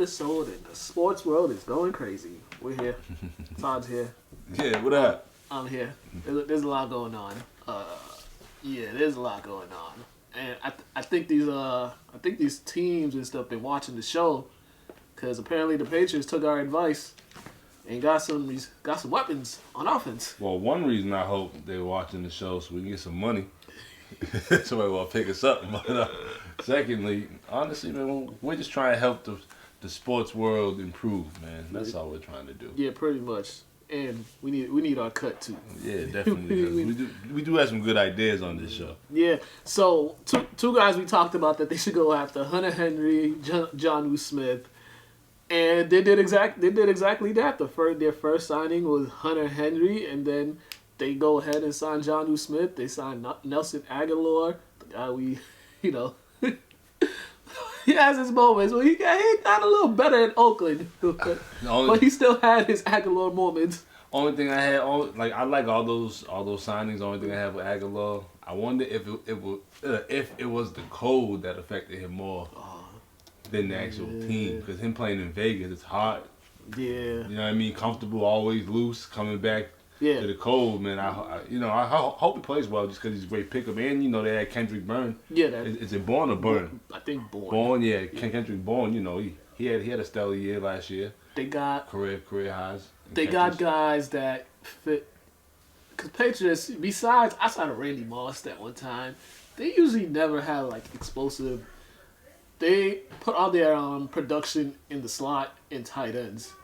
episode and the sports world is going crazy. We're here. Todd's here. Yeah, what up? I'm here. There's a lot going on. There's a lot going on. And I think these teams and stuff been watching the show because apparently the Patriots took our advice and got some weapons on offense. Well, one reason I hope they're watching the show so we can get some money. Somebody will pick us up. But secondly, honestly, man, we're just trying to help the sports world improve, man. That's all we're trying to do. Yeah, pretty much. And we need our cut too. Yeah, definitely. we do have some good ideas on this show. Yeah. So two guys we talked about that they should go after: Hunter Henry, John Smith, and they did exactly that. Their first signing was Hunter Henry, and then they go ahead and sign John Smith. They signed Nelson Aguilar, the guy he has his moments. Well, he got a little better in Oakland, but he still had his Aguilar moments. Only thing I had, I like all those signings. The only thing I have with Aguilar, I wonder if it was the cold that affected him more than the actual team. Because him playing in Vegas, it's hot. Yeah. You know what I mean? Comfortable, always loose, coming back. Yeah. To the cold, man. I hope he plays well just because he's a great pickup. And, they had Kendrick Bourne. Yeah. Is it Bourne or Burton? I think Bourne. Bourne, yeah. Kendrick Bourne, he had a stellar year last year. They got... Career highs. They got guys that fit... Because Patriots, outside of Randy Moss that one time, they usually never had, explosive... They put all their production in the slot in tight ends.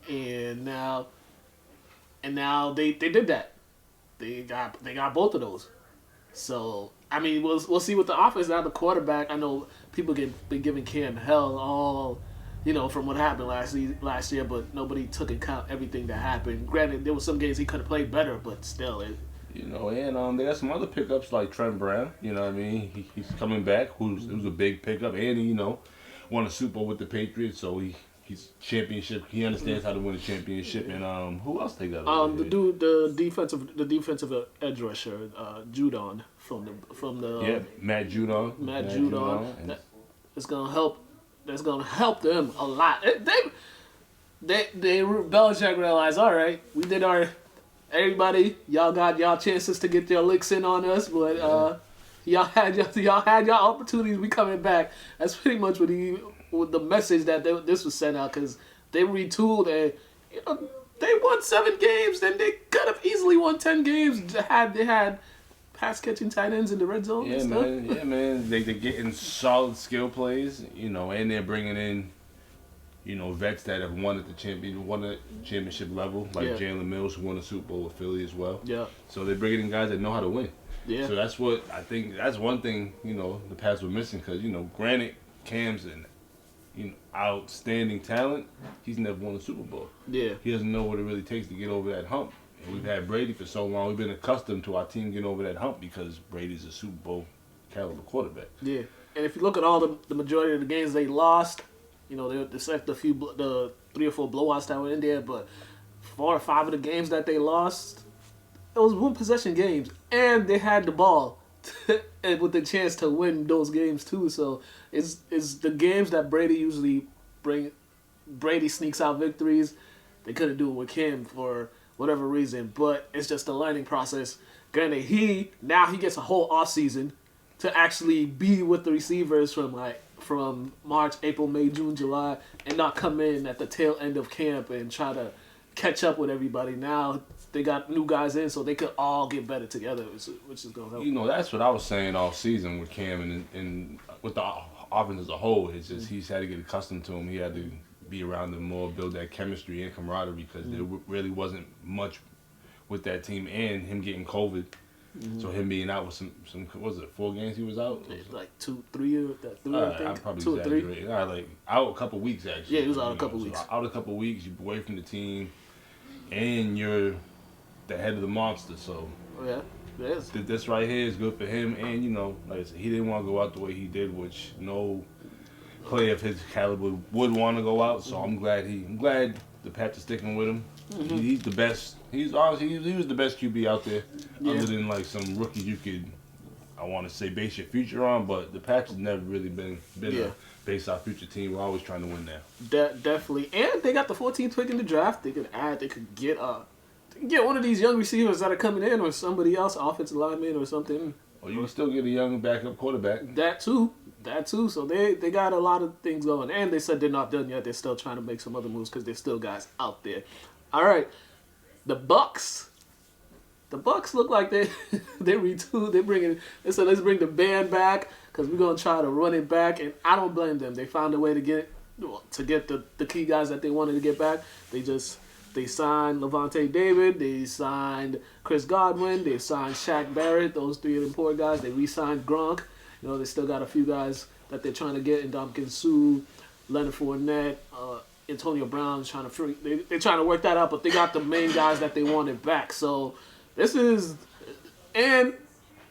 And now they did that. They got both of those. So I mean we'll see with the offense now. The quarterback, I know people been giving Cam hell all from what happened last year, but nobody took into account everything that happened. Granted, there was some games he could have played better, but still it. And they got some other pickups like Trent Brown. You know what I mean? He's coming back. Who's a big pickup, and he won a Super Bowl with the Patriots, so he's championship. He understands how to win a championship. And who else they got? The defensive edge rusher, Judon from the Matt Judon. Matt Judon. It's gonna help. That's gonna help them a lot. They Belichick realized, all right, we did everybody. Y'all got y'all chances to get your licks in on us, but y'all had your opportunities. We coming back. That's pretty much what the message that this was sent out, because they retooled and they won 7 games. Then they could have easily won 10 games. They had pass catching tight ends in the red zone. Yeah, man. Yeah, man. They getting solid skill plays. And they're bringing in vets that have won at the championship level, like Jalen Mills, who won a Super Bowl with Philly as well. Yeah. So they're bringing in guys that know how to win. Yeah. So that's what I think. That's one thing the Pats were missing, because granted, Cam's an outstanding talent. He's never won a Super Bowl. Yeah. He doesn't know what it really takes to get over that hump. And we've had Brady for so long. We've been accustomed to our team getting over that hump because Brady's a Super Bowl caliber quarterback. Yeah. And if you look at all the majority of the games they lost, they set the 3 or 4 blowouts that were in there, but 4 or 5 of the games that they lost, it was 1-possession games, and they had the ball and with the chance to win those games too. So it's the games that Brady usually bring. Brady sneaks out victories. They couldn't do it with Cam for whatever reason, but it's just a learning process. Granted, he gets a whole offseason to actually be with the receivers from March, April, May, June, July, and not come in at the tail end of camp and try to catch up with everybody. Now they got new guys in, so they could all get better together, which is going to help. That's what I was saying all season with Cam and with the offense as a whole. It's just he's had to get accustomed to him. He had to be around them more, build that chemistry and camaraderie, because there really wasn't much with that team, and him getting COVID. So him being out with some what was it, 4 games he was out? Like 2, 3, I think. I'm probably 2 or 3. Exaggerating. Out a couple weeks actually. Yeah, he was out a couple weeks. So out a couple weeks, you're away from the team, and you're the head of the monster. So yeah, it is. This right here is good for him, and like I said, he didn't want to go out the way he did, which no player of his caliber would want to go out. So I'm glad the Pats are sticking with him. He's the best. He's honestly he was the best QB out there, other than some rookies you could I want to say base your future on, but the Pats has never really been a base our future team. We're always trying to win now. Definitely, and they got the 14th pick in the draft. They could get one of these young receivers that are coming in, or somebody else, offensive lineman or something. Or you can still get a young backup quarterback. That too. So they got a lot of things going, and they said they're not done yet. They're still trying to make some other moves because there's still guys out there. All right, the Bucks. The Bucks look like they retooled. They said let's bring the band back because we're gonna try to run it back, and I don't blame them. They found a way to get the key guys that they wanted to get back. They signed Levante David. They signed Chris Godwin. They signed Shaq Barrett. Those three important guys. They re-signed Gronk. They still got a few guys that they're trying to get. Ndamukong Suh, Leonard Fournette, Antonio Brown's trying to they're trying to work that out, but they got the main guys that they wanted back. So and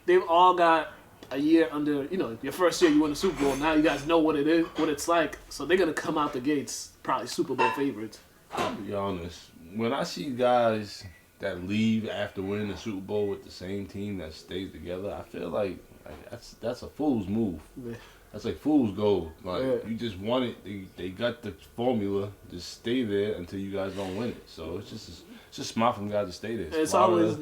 they've all got a year under, your first year you win the Super Bowl. Now you guys know what it is, what it's like. So they're going to come out the gates probably Super Bowl favorites. I'll be honest. When I see guys that leave after winning the Super Bowl with the same team that stays together, I feel like that's a fool's move. Yeah. That's like fool's gold. You just want it. They got the formula. Just stay there until you guys don't win it. So it's just smart from guys to stay there. And it's always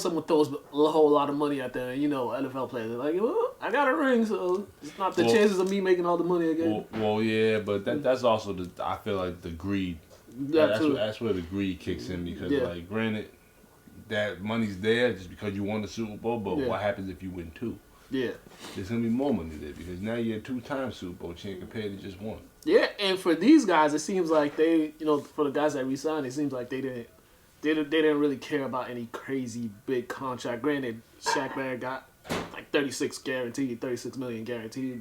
someone throws a whole lot of money at them. NFL players are like, well, I got a ring, so it's not the chances of me making all the money again. Well, yeah, but that's also I feel like the greed. That's where the greed kicks in because, granted, that money's there just because you won the Super Bowl, but what happens if you win two? Yeah. There's going to be more money there because now you're a two-time Super Bowl champ compared to just one. Yeah, and for these guys, it seems like for the guys that re-signed, it seems like they didn't really care about any crazy big contract. Granted, Shaq Barrett got like 36 million guaranteed.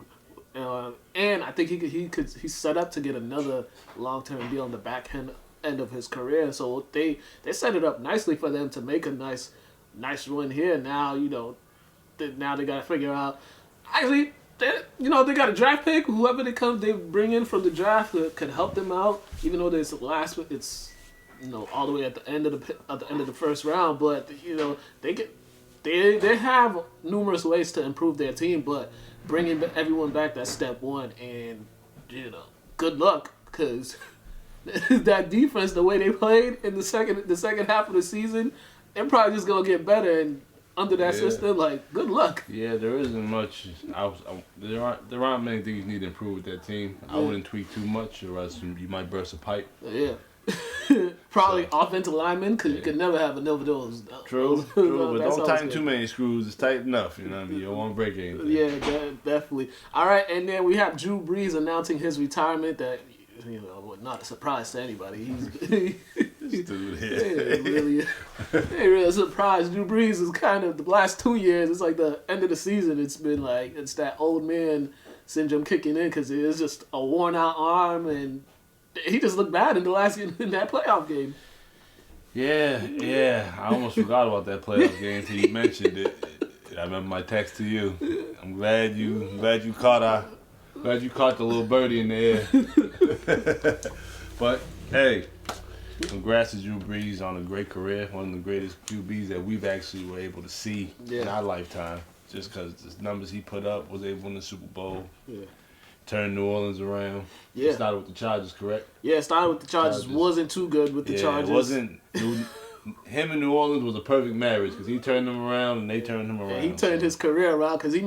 And I think he's set up to get another long-term deal on the back end of his career. So they set it up nicely for them to make a nice run here. Now, now they got to figure out. Actually, they got a draft pick. Whoever they bring in from the draft could help them out. Even though it's all the way at the end of the first round. But they have numerous ways to improve their team. But bringing everyone back, that's step one. And good luck because that defense, the way they played in the second half of the season, they're probably just gonna get better. And under that system, good luck. Yeah, there isn't much. There aren't many things you need to improve with that team. I wouldn't tweak too much, or else you might burst a pipe. Yeah. Probably offensive linemen, because you could never have enough of those. True, but don't tighten too many screws. It's tight enough, you know what I mean? You don't want to break anything. Yeah, definitely. All right, and then we have Drew Brees announcing his retirement. That not a surprise to anybody. He's really a surprise. Drew Brees is kind of the last 2 years. It's like the end of the season. It's been like it's that old man syndrome kicking in because it's just a worn out arm, and he just looked bad in that playoff game. Yeah. I almost forgot about that playoff game until you mentioned it. I remember my text to you. I'm glad you caught the little birdie in the air. But hey, congrats to Drew Brees on a great career, one of the greatest QBs that we've actually were able to see in our lifetime. Just because the numbers he put up, was able to win the Super Bowl. Yeah. Turned New Orleans around. Yeah. It started with the Chargers, correct? Yeah, it started with the Chargers. Wasn't too good with the Chargers. It wasn't. Him and New Orleans was a perfect marriage because he turned them around and they turned him around. Yeah, he turned his career around because he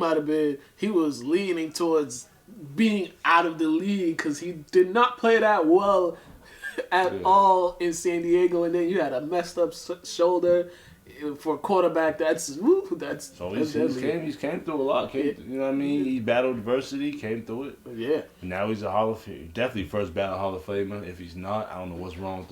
was leaning towards being out of the league because he did not play that well at all in San Diego, and then you had a messed up shoulder. For a quarterback, that's he's came through a lot. You know what I mean? He battled adversity, came through it. Yeah. And now he's a Hall of Fame, definitely first ballot Hall of Famer. If he's not, I don't know what's wrong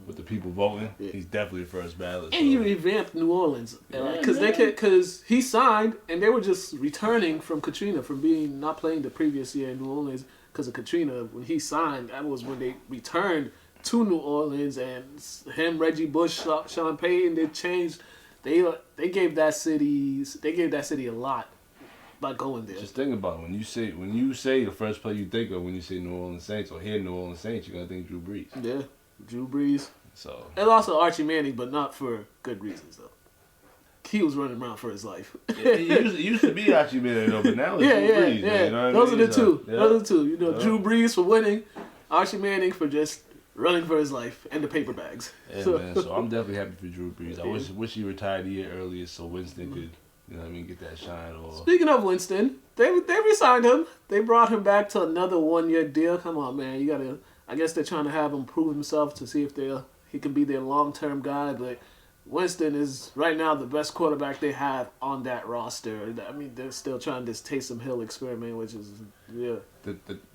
with the people voting. Yeah. He's definitely first ballot. And he revamped New Orleans because he signed and they were just returning from Katrina, from being not playing the previous year in New Orleans because of Katrina. When he signed, that was when they returned to New Orleans, and him, Reggie Bush, Sean Payton, they changed. They gave that city a lot by going there. Just think about it. When you say the first player you think of when you say New Orleans Saints or hear New Orleans Saints, you're gonna think Drew Brees. Yeah, Drew Brees. So and also Archie Manning, but not for good reasons though. he was running around for his life. It used to be Archie Manning, though, but now it's Drew Brees. Yeah. You know Those what are the two. Yeah. Those are the two. You know, Drew Brees for winning, Archie Manning for just running for his life and the paper bags. Yeah, man. So I'm definitely happy for Drew Brees. I wish he retired a year earlier so Winston could, you know what I mean, get that shine. Or Speaking of Winston, they re-signed him. They brought him back to another 1-year deal. Come on, man. You gotta. I guess they're trying to have him prove himself to see if he can be their long-term guy. But Winston is right now the best quarterback they have on that roster. I mean, they're still trying this Taysom Hill experiment, which is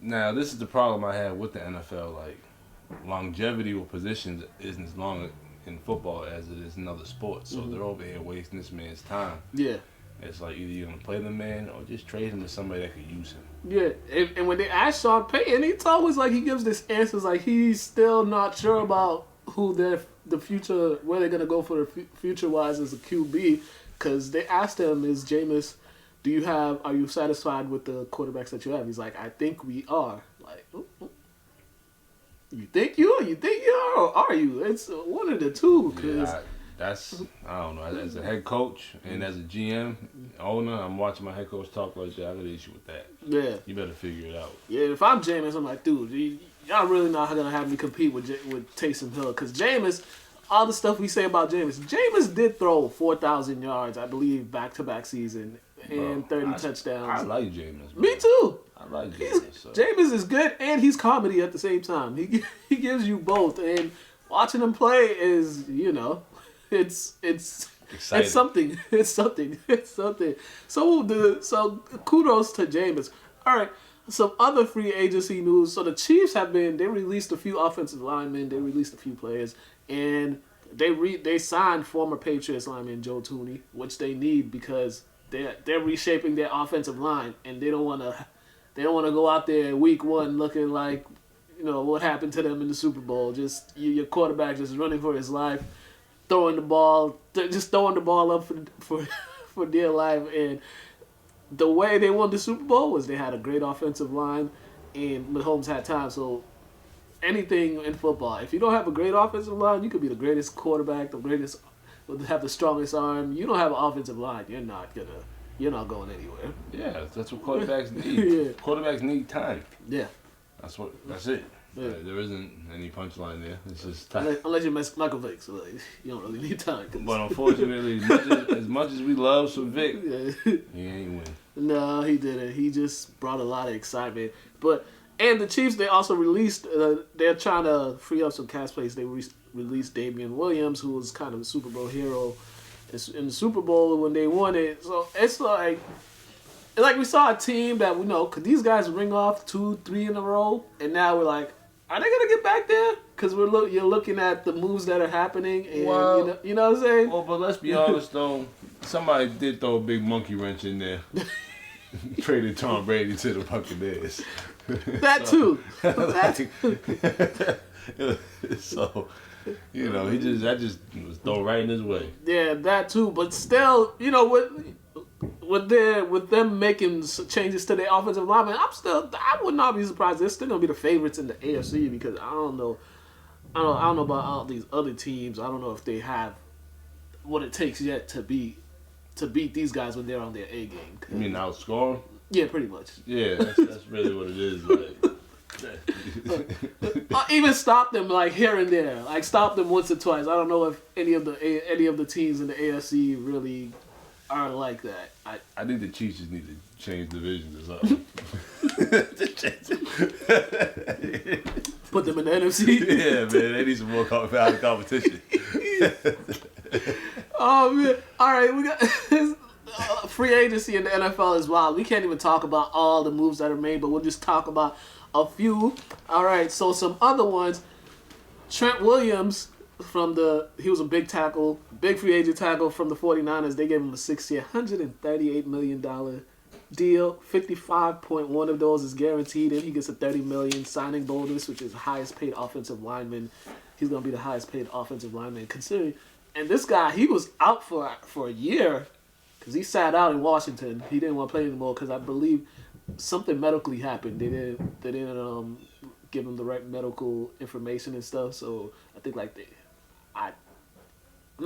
Now this is the problem I have with the NFL. Like longevity with positions isn't as long in football as it is in other sports. So they're over here wasting this man's time. Yeah. It's like either you're gonna play the man or just trade him to somebody that could use him. Yeah, and when they ask Sean Payton, it's always like he gives this answers like he's still not sure about who the future, where they're gonna go for the future wise as a QB, because they asked him, "Is Jameis, are you satisfied with the quarterbacks that you have?" He's like, "I think we are." Like, you think you are, or are you? It's one of the two. Cause I don't know. As a head coach and as a GM owner, I'm watching my head coach talk like that. I got an issue with that. Yeah, you better figure it out. Yeah, if I'm Jameis, I'm like, dude, y'all really not gonna have me compete with Taysom Hill, because Jameis, all the stuff we say about Jameis did throw 4,000 yards, I believe, back-to-back season and 30 touchdowns. I like Jameis. Me too. I like Jameis. So. Jameis is good and he's comedy at the same time. He gives you both, and watching him play is, it's exciting. It's something. So kudos to Jameis. All right. Some other free agency news. So the Chiefs they released a few offensive linemen, they released a few players, and they signed former Patriots lineman Joe Thuney, which they need because they're reshaping their offensive line, and they don't want to go out there week one looking like, what happened to them in the Super Bowl. Just your quarterback just running for his life, throwing the ball up for dear life. And the way they won the Super Bowl was they had a great offensive line, and Mahomes had time. So anything in football, if you don't have a great offensive line, you could be the greatest quarterback, have the strongest arm. You don't have an offensive line, you're not going anywhere. Yeah, that's what quarterbacks need. Yeah. Quarterbacks need time. Yeah. That's it. Yeah. There isn't any punchline there. It's just time. Unless you're Michael Vick, so you don't really need time. But unfortunately, as much as we love some Vic, he ain't win. No, he didn't. He just brought a lot of excitement. And the Chiefs, they also released, they're trying to free up some cap space. They released Damian Williams, who was kind of a Super Bowl hero in the Super Bowl when they won it. So it's like we saw a team that could these guys ring off 2-3 in a row, and now we're like, are they gonna get back there? Because you're looking at the moves that are happening, and you know what I'm saying. Well, but let's be honest though, somebody did throw a big monkey wrench in there. Traded Tom Brady to the Buccaneers. That too. So, that just was thrown right in his way. Yeah, that too. But still, with them making changes to their offensive lineman, I would not be surprised. They're still gonna be the favorites in the AFC because I don't know about all these other teams. I don't know if they have what it takes yet to beat these guys when they're on their A game. You mean outscore? Yeah, pretty much. Yeah, that's really what it is. Like, even stop them like here and there, like stop them once or twice. I don't know if any of the teams in the AFC really are like that. I think the Chiefs just need to change divisions or something. Put them in the NFC. Yeah, man, they need some more competition. Oh man! All right, we got free agency in the NFL is wild. We can't even talk about all the moves that are made, but we'll just talk about a few. All right, so some other ones. Trent Williams he was a big free agent tackle from the 49ers. They gave him a 6-year, $138 million deal. 55.1 of those is guaranteed, and he gets a $30 million signing bonus, which is the highest paid offensive lineman. He's gonna be the highest paid offensive lineman considering. And this guy, he was out for a year because he sat out in Washington. He didn't want to play anymore because I believe something medically happened. They didn't give him the right medical information and stuff. So I think I'm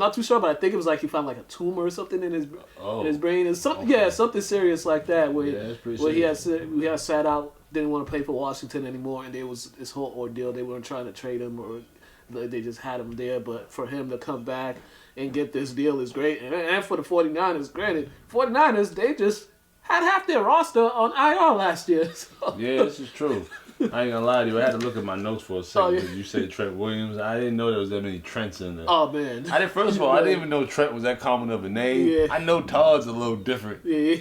not too sure, but I think it was like he found like a tumor or something in his brain. And something, okay. something serious like that. Where, that's pretty where serious. he had sat out, didn't want to play for Washington anymore, and there was this whole ordeal. They weren't trying to trade him, or they just had him there. But for him to come back and get this deal is great. And for the 49ers, granted, 49ers, they just had half their roster on IR last year. So. Yeah, this is true. I ain't gonna lie to you. I had to look at my notes for a second because you said Trent Williams. I didn't know there was that many Trents in there. Oh, man. First of all, I didn't even know Trent was that common of a name. Yeah. I know Todd's a little different. Yeah.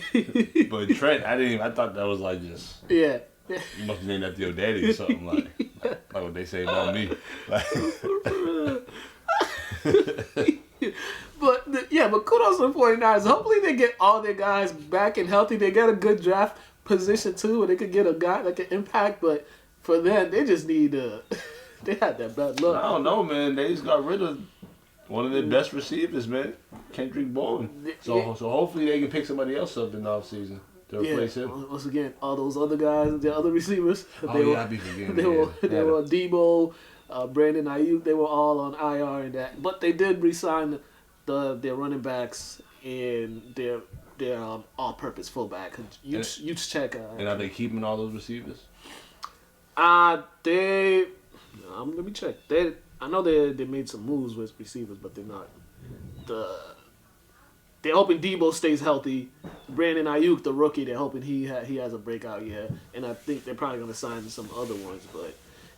But Trent, I thought that was like just... Yeah. You must have named after your daddy or something like what they say about me. Like, but kudos to the 49ers. Hopefully they get all their guys back and healthy. They got a good draft position too, where they could get a guy that can impact. But for them, they just need they had that bad luck. I don't know, man. They just got rid of one of their best receivers, man, Kendrick Bourne. So hopefully they can pick somebody else up in the offseason to replace him. Once again, all those other guys, the other receivers, I be forgetting. they were Debo, Brandon Ayuk. They were all on IR and that, but they did re-sign their running backs and their all-purpose fullback. Juszczyk. And are they keeping all those receivers? Let me check. I know they made some moves with receivers, but they're not. They're hoping Debo stays healthy. Brandon Ayuk, the rookie, they're hoping he has a breakout year, and I think they're probably gonna sign some other ones,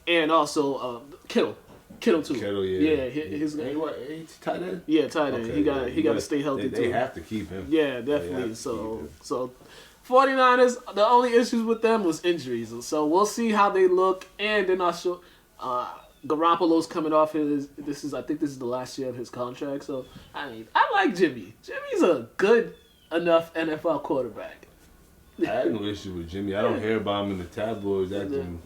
and also Kittle too. Kittle, yeah. He's tight end. Yeah, tight end. Okay, he got to stay healthy too. They have to keep him. Yeah, definitely. So 49ers, the only issues with them was injuries. So we'll see how they look, and they're not sure. Garoppolo's coming off I think this is the last year of his contract. So I like Jimmy. Jimmy's a good enough NFL quarterback. I had no issue with Jimmy. I don't hear about him in the tabloids acting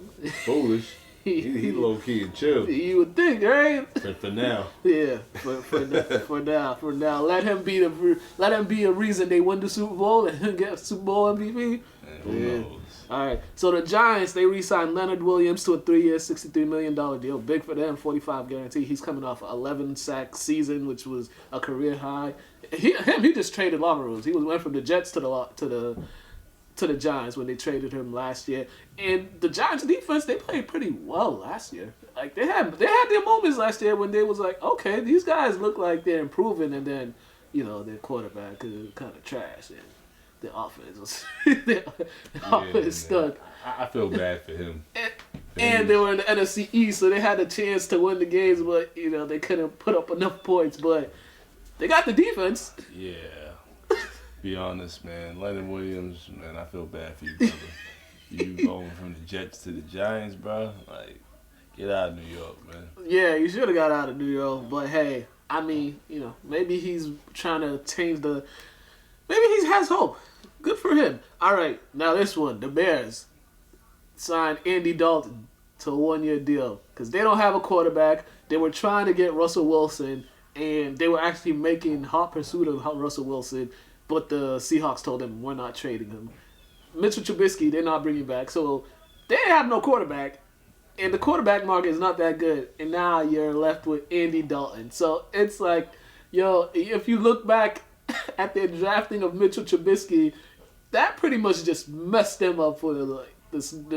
foolish. He low key and chill. You would think, right? For now. Yeah, for now. Let him be a reason they win the Super Bowl and get Super Bowl MVP. Who knows? All right. So the Giants, they re-signed Leonard Williams to a 3-year, $63 million deal. Big for them, 45 guarantee. He's coming off an 11-sack season, which was a career high. He just traded locker rooms. He went from the Jets to the Giants when they traded him last year. And the Giants defense, they played pretty well last year. Like they had their moments last year when they was like, okay, these guys look like they're improving, and then, their quarterback is kind of trash, and the offense was offense stuck. I feel bad for him. And they were in the NFC East, so they had a chance to win the games, but they couldn't put up enough points. But they got the defense. Yeah. Be honest, man. Leonard Williams, man, I feel bad for you, brother. You going from the Jets to the Giants, bro. Like, get out of New York, man. Yeah, you should have got out of New York. But hey, I mean, maybe he's trying to change maybe he has hope. Good for him. All right, now this one, the Bears signed Andy Dalton to a 1-year deal because they don't have a quarterback. They were trying to get Russell Wilson, and they were actually making hot pursuit of Russell Wilson. But the Seahawks told them, we're not trading him. Mitchell Trubisky, they're not bringing back. So they have no quarterback. And the quarterback market is not that good. And now you're left with Andy Dalton. So it's like, if you look back at their drafting of Mitchell Trubisky, that pretty much just messed them up for the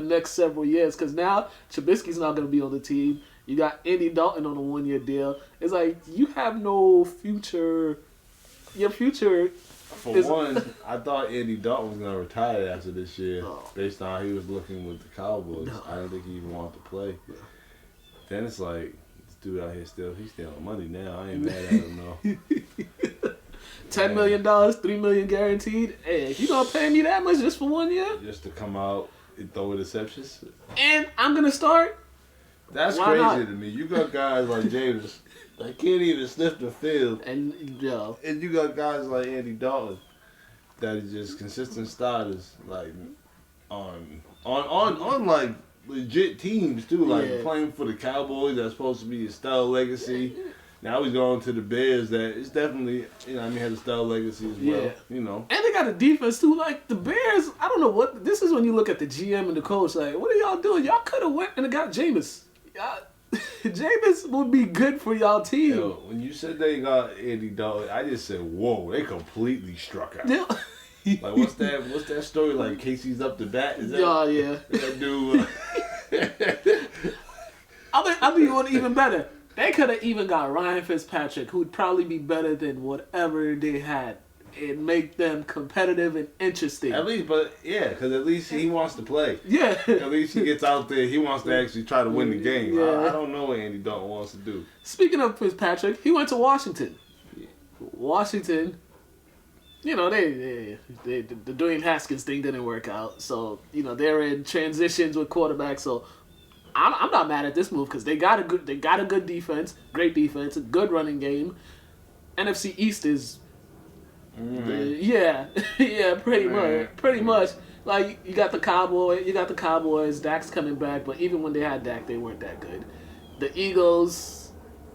next several years. Because now Trubisky's not going to be on the team. You got Andy Dalton on a 1-year deal. It's like, you have no future. Your future... For one, I thought Andy Dalton was going to retire after this year based on how he was looking with the Cowboys. No. I didn't think he even wanted to play. Yeah. Then it's like, this dude out here he's stealing money now. I ain't mad at him, though. $10 million, $3 million guaranteed. Hey, if you going to pay me that much just for 1 year? Just to come out and throw interceptions? And I'm going to start? That's crazy to me. You got guys like James that can't even sniff the field. And you got guys like Andy Dalton that are just consistent starters, like on like legit teams too, like playing for the Cowboys that's supposed to be a stellar legacy. Now he's going to the Bears that it's definitely, has a stellar legacy as well. And they got a defense too. Like the Bears, I don't know what this is when you look at the GM and the coach. Like, what are y'all doing? Y'all could have went and got Jameis. Jameis would be good for y'all team. Yo, when you said they got Andy Dalton, I just said, "Whoa, they completely struck out." Yeah. Like, what's that story? Like, Casey's up to bat? Is that? Yeah. That dude. I'll be one even better. They could have even got Ryan Fitzpatrick, who'd probably be better than whatever they had, and make them competitive and interesting. At least, because at least he wants to play. Yeah. At least he gets out there. He wants to actually try to win the game. Yeah. I don't know what Andy Dalton wants to do. Speaking of Fitzpatrick, he went to Washington. Washington, you know, the Dwayne Haskins thing didn't work out. So, you know, they're in transitions with quarterbacks. So, I'm not mad at this move because they got a good defense, great defense, a good running game. NFC East is, pretty much. Like you got the Cowboys. Dak's coming back, but even when they had Dak, they weren't that good. The Eagles,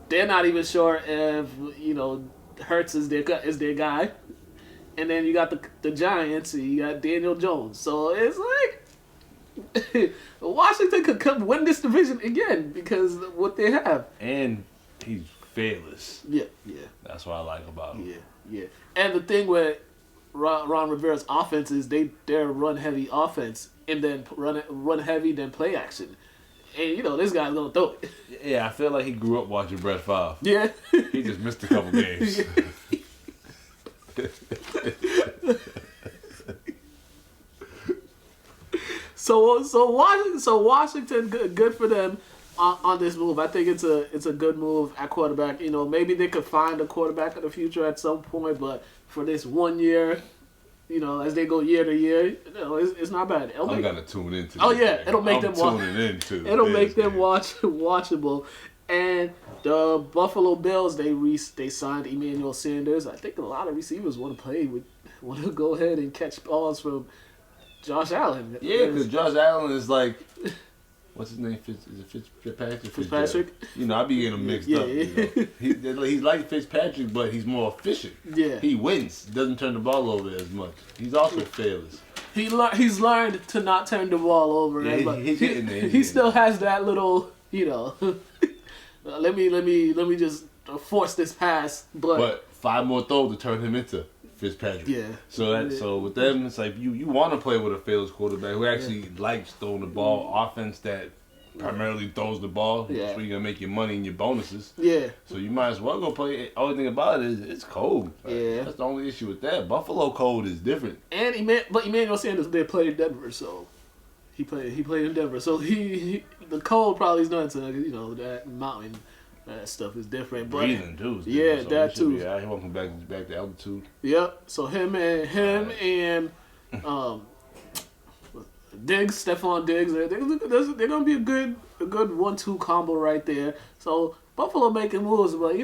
they're not even sure if Hurts is their guy. And then you got the Giants, and you got Daniel Jones. So it's like Washington could come win this division again because of what they have. And he's fearless. Yeah. That's what I like about him. Yeah. And the thing with Ron Rivera's offense is they're run heavy offense and then run heavy then play action. And this guy's gonna throw it. Yeah, I feel like he grew up watching Brett Favre. Yeah. He just missed a couple games. So Washington, good for them on this move. I think it's a good move at quarterback. Maybe they could find a quarterback in the future at some point, but for this 1 year, as they go year to year, it's not bad. I'm gonna tune into. Oh yeah, it'll make them watch. It'll make them watchable. And the Buffalo Bills, they signed Emmanuel Sanders. I think a lot of receivers want to go ahead and catch balls from Josh Allen. Yeah, because Josh Allen is like, what's his name? Is it Fitzpatrick? I be getting them mixed up. He's like Fitzpatrick, but he's more efficient. Yeah, he wins. Doesn't turn the ball over as much. He's also fearless. He's learned to not turn the ball over. Yeah, but he's getting there. He still has that little, let me just force this pass. But 5 more throws to turn him into Fitzpatrick. Yeah. So with them, it's like you want to play with a fearless quarterback who actually likes throwing the ball, offense that primarily throws the ball. Yeah. That's where you're gonna make your money and your bonuses. Yeah. So you might as well go play. Only thing about it is it's cold. Yeah. That's the only issue with that. Buffalo cold is different. And Emmanuel Sanders they played in Denver, so he played in Denver. So he the cold probably is not to that mountain. That stuff is different, but breathing too. Yeah, so that too. Yeah, he won't come back to altitude. Yep. So him and Diggs, Stephon Diggs, they're gonna be a good 1-2 combo right there. So Buffalo making moves, but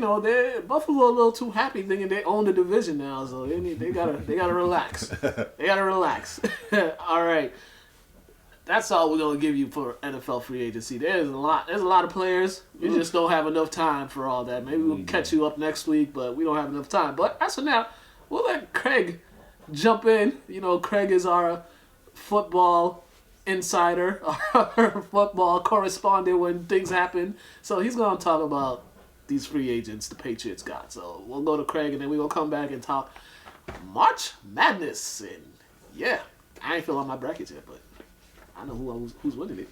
Buffalo a little too happy thinking they own the division now. So they gotta relax. They gotta relax. All right. That's all we're gonna give you for NFL free agency. There's a lot of players. We just don't have enough time for all that. Maybe we'll catch you up next week, but we don't have enough time. But as of now, we'll let Craig jump in. Craig is our football insider, our football correspondent when things happen. So he's gonna talk about these free agents the Patriots got. So we'll go to Craig and then we're gonna come back and talk March Madness. And yeah, I ain't fill out my brackets yet, but I know who's winning it.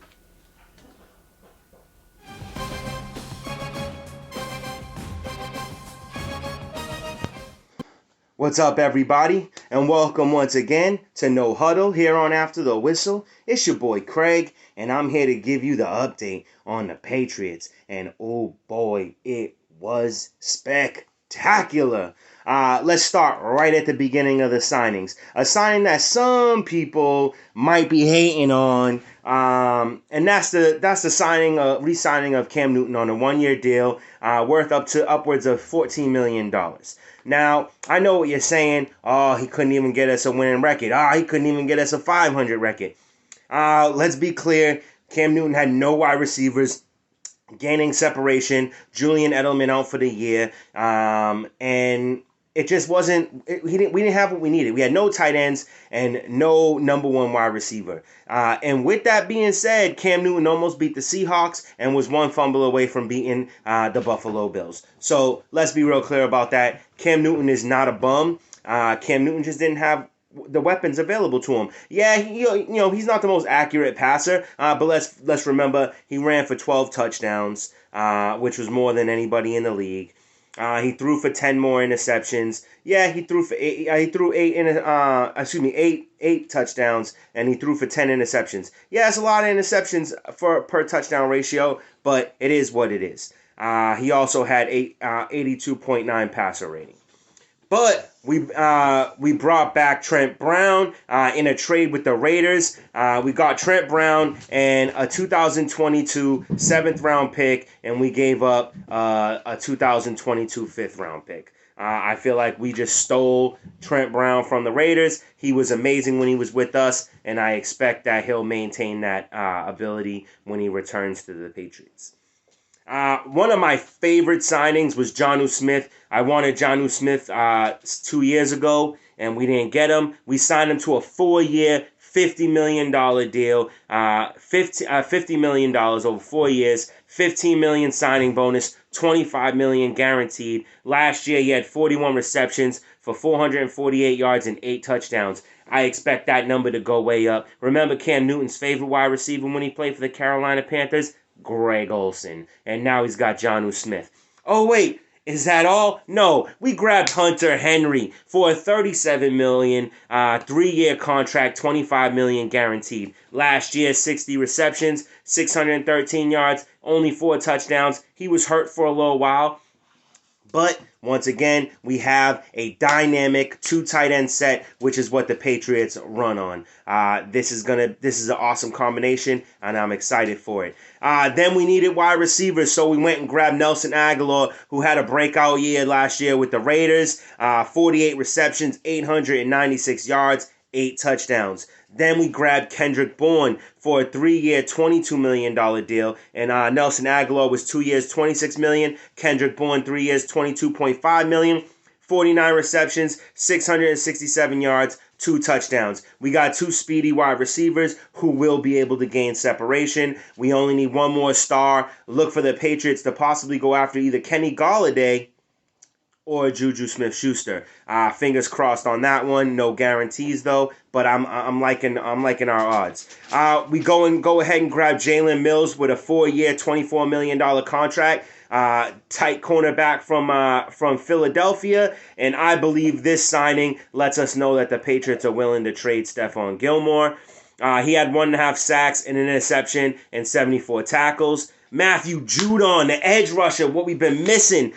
What's up, everybody, and welcome once again to No Huddle here on After the Whistle. It's your boy Craig, and I'm here to give you the update on the Patriots. And oh boy, it was spectacular. Let's start right at the beginning of the signings. A signing that some people might be hating on, and that's the re-signing of Cam Newton on a 1-year deal worth upwards of $14 million. Now, I know what you're saying. Oh, he couldn't even get us a winning record. He couldn't even get us a 500 record. Let's be clear. Cam Newton had no wide receivers. Gaining separation. Julian Edelman out for the year. And it just wasn't. We didn't have what we needed. We had no tight ends and no number one wide receiver. And with that being said, Cam Newton almost beat the Seahawks and was one fumble away from beating the Buffalo Bills. So let's be real clear about that. Cam Newton is not a bum. Cam Newton just didn't have the weapons available to him. Yeah, he's not the most accurate passer, but let's remember he ran for 12 touchdowns, which was more than anybody in the league. He threw for 10 more interceptions. Yeah, he threw for eight touchdowns, and he threw for 10 interceptions. Yeah, it's a lot of interceptions per touchdown ratio, but it is what it is. He also had 82.9 passer rating. But we brought back Trent Brown in a trade with the Raiders. We got Trent Brown and a 2022 7th-round pick, and we gave up a 2022 5th-round pick. I feel like we just stole Trent Brown from the Raiders. He was amazing when he was with us, and I expect that he'll maintain that ability when he returns to the Patriots. One of my favorite signings was Jonnu Smith. I wanted Jonnu Smith 2 years ago, and we didn't get him. We signed him to a 4-year, $50 million deal. $50 million over 4 years, $15 million signing bonus, $25 million guaranteed. Last year, he had 41 receptions for 448 yards and 8 touchdowns. I expect that number to go way up. Remember Cam Newton's favorite wide receiver when he played for the Carolina Panthers? Greg Olsen. And now he's got Jonnu Smith. Oh, wait. Is that all? No. We grabbed Hunter Henry for a $37 million, 3-year contract, $25 million guaranteed. Last year, 60 receptions, 613 yards, only 4 touchdowns. He was hurt for a little while. But once again, we have a dynamic 2 tight end set, which is what the Patriots run on. This is an awesome combination, and I'm excited for it. Then we needed wide receivers, so we went and grabbed Nelson Aguilar, who had a breakout year last year with the Raiders. 48 receptions, 896 yards, 8 touchdowns. Then we grabbed Kendrick Bourne for a 3-year, $22 million deal. And Nelson Aguilar was 2 years, $26 million. Kendrick Bourne, 3 years, $22.5 million. 49 receptions, 667 yards, 2 touchdowns. We got 2 speedy wide receivers who will be able to gain separation. We only need one more star. Look for the Patriots to possibly go after either Kenny Golladay or Juju Smith-Schuster. Fingers crossed on that one. No guarantees though, but I'm liking our odds. We go ahead and grab Jalen Mills with a 4-year, $24 million contract. Tight cornerback from Philadelphia, and I believe this signing lets us know that the Patriots are willing to trade Stephon Gilmore. He had 1.5 sacks, an interception, and 74 tackles. Matthew Judon, the edge rusher, what we've been missing.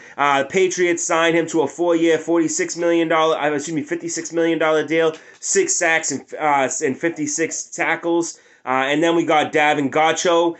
Patriots signed him to a 4-year, $56 million deal, 6 sacks and 56 tackles. And then we got Davin Gacho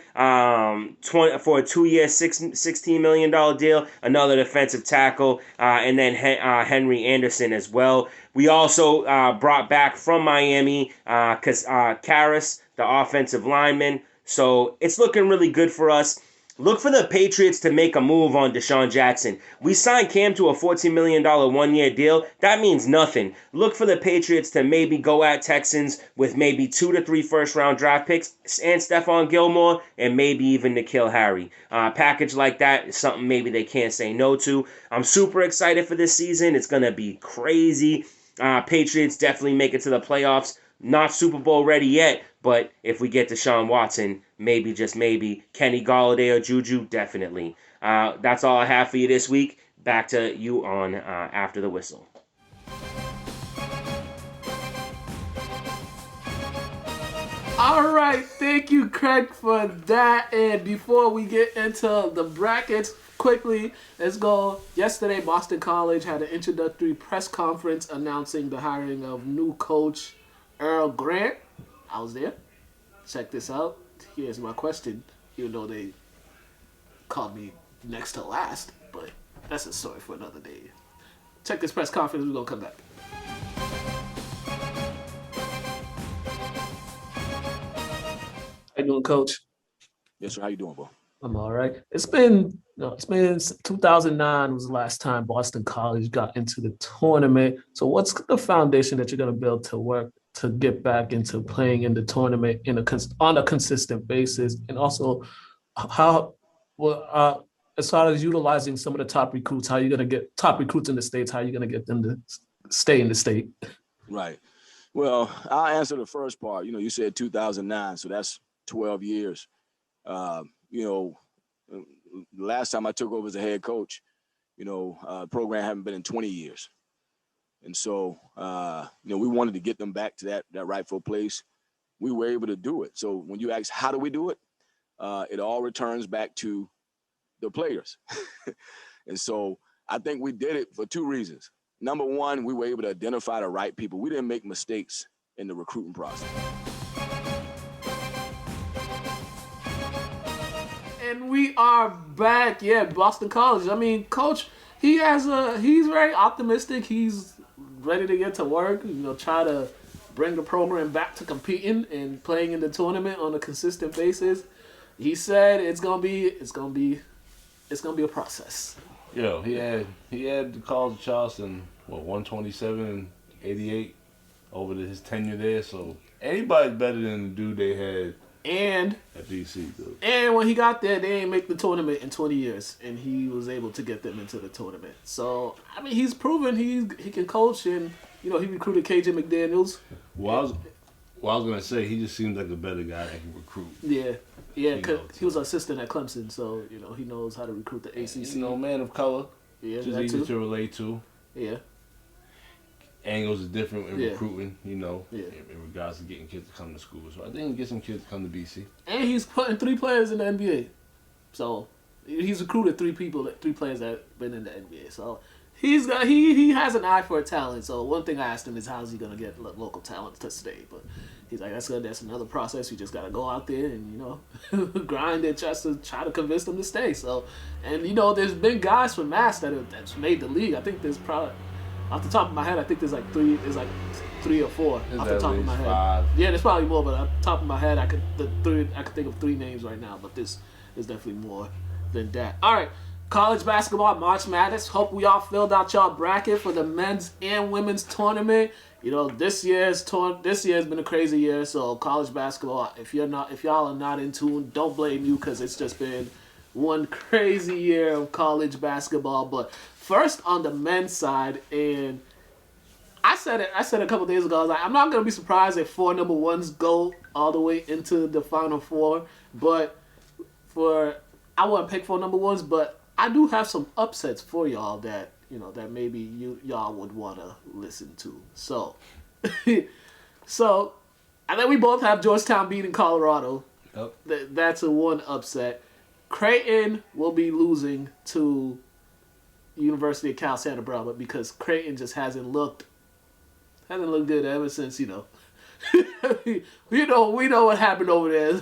for a 2-year, $16 million deal, another defensive tackle, and then Henry Anderson as well. We also brought back from Miami Karras, the offensive lineman. So it's looking really good for us. Look for the Patriots to make a move on Deshaun Jackson. We signed Cam to a $14 million 1-year deal. That means nothing. Look for the Patriots to maybe go at Texans with maybe 2 to 3 first-round draft picks and Stephon Gilmore and maybe even N'Keal Harry. Package like that is something maybe they can't say no to. I'm super excited for this season. It's going to be crazy. Patriots definitely make it to the playoffs. Not Super Bowl ready yet, but if we get Deshaun Watson, maybe, just maybe. Kenny Golladay or Juju, definitely. That's all I have for you this week. Back to you on After the Whistle. All right, thank you, Craig, for that. And before we get into the brackets, quickly, let's go. Yesterday, Boston College had an introductory press conference announcing the hiring of new coach Earl Grant. I was there. Check this out. Here's my question, even though they called me next to last, but that's a story for another day. Check this press conference. We're going to come back. How you doing, Coach? Yes, sir. How you doing, bro? I'm all right. It's been 2009 was the last time Boston College got into the tournament. So what's the foundation that you're going to build to work to get back into playing in the tournament on a consistent basis, and also how well as far as utilizing some of the top recruits, how are you going to get top recruits in the states? How are you going to get them to stay in the state? Right. Well, I'll answer the first part. You said 2009, so that's 12 years. You know, the last time I took over as a head coach, the program hadn't been in 20 years. And so, we wanted to get them back to that rightful place. We were able to do it. So when you ask, how do we do it? It all returns back to the players. And so I think we did it for two reasons. Number one, we were able to identify the right people. We didn't make mistakes in the recruiting process. And we are back. Yeah, Boston College. I mean, Coach, he's very optimistic. He's ready to get to work, try to bring the program back to competing and playing in the tournament on a consistent basis. He said it's gonna be a process. Yo, he had the College of Charleston, 127 and 88 over his tenure there. So anybody's better than the dude they had at BC, dude. And when he got there, they ain't make the tournament in 20 years, and he was able to get them into the tournament. So I mean, he's proven he can coach, and he recruited KJ McDaniels. Well, I was gonna say he just seems like a better guy that can recruit. Yeah, cause he was an assistant at Clemson, so he knows how to recruit the ACC. Man of color. Yeah, just easy too. to relate to. Yeah. Angles is different in recruiting, in regards to getting kids to come to school. So I think he get some kids to come to BC. And he's putting 3 players in the NBA. So he's recruited 3 players that have been in the NBA. So he has an eye for talent. So one thing I asked him is how's he gonna get local talent to stay? But he's like, that's another process. You just gotta go out there and grind it just to try to convince them to stay. So, and there's been guys from Mass that's made the league. I think there's probably off the top of my head, I think there's like 3 or 4 off the top of my head. 5. Yeah, there's probably more, but off the top of my head, I could think of 3 names right now. But there's definitely more than that. All right. College basketball, March Madness. Hope we all filled out y'all bracket for the men's and women's tournament. This year's been a crazy year. So college basketball, if y'all are not in tune, don't blame you because it's just been one crazy year of college basketball. But first on the men's side, and I said a couple days ago, I was like, I'm not gonna be surprised if 4 number ones go all the way into the Final Four. But I wouldn't pick 4 number ones, but I do have some upsets for y'all that that maybe y'all would want to listen to. So, I think we both have Georgetown beating Colorado. Yep. That's a one upset. Creighton will be losing to University of Cal Santa Barbara because Creighton just hasn't looked good ever since we know what happened over there.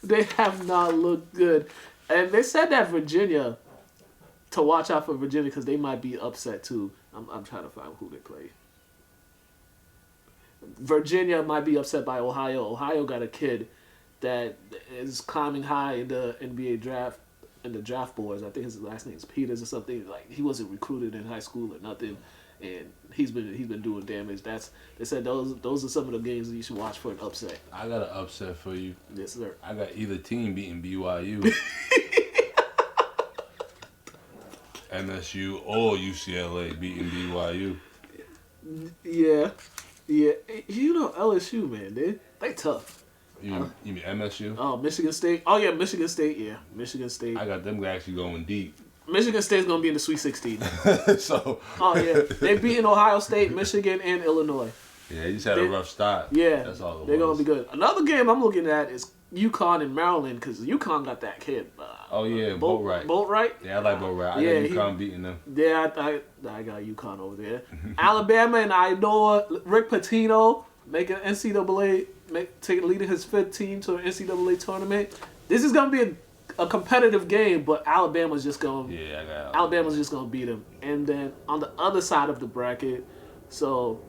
They have not looked good. And they said that Virginia, to watch out for Virginia because they might be upset too. I'm trying to find who they play. Virginia might be upset by Ohio. Ohio got a kid that is climbing high in the NBA draft, in the draft boards. I think his last name is Peters or something. Like he wasn't recruited in high school or nothing, and he's been doing damage. They said those are some of the games that you should watch for an upset. I got an upset for you. Yes, sir. I got either team beating BYU, MSU, or UCLA beating BYU. Yeah. LSU, man, they tough. You mean MSU? Oh, Michigan State. Oh yeah, Michigan State. Yeah, Michigan State. I got them actually going deep. Michigan State's gonna be in the Sweet 16. So. Oh yeah, they beating Ohio State, Michigan, and Illinois. Yeah, they just had a rough start. Yeah, that's all. They're gonna be good. Another game I'm looking at is Uconn and Maryland because Uconn got that kid. Boatwright. Boatwright. Yeah, I like Boatwright. I got UConn beating them. Yeah, I got UConn over there. Alabama and Iowa. Rick Pitino making NCAA, leading his 5th team to an NCAA tournament. This is gonna be a competitive game, but Alabama's just gonna Alabama's just gonna beat him. And then on the other side of the bracket, so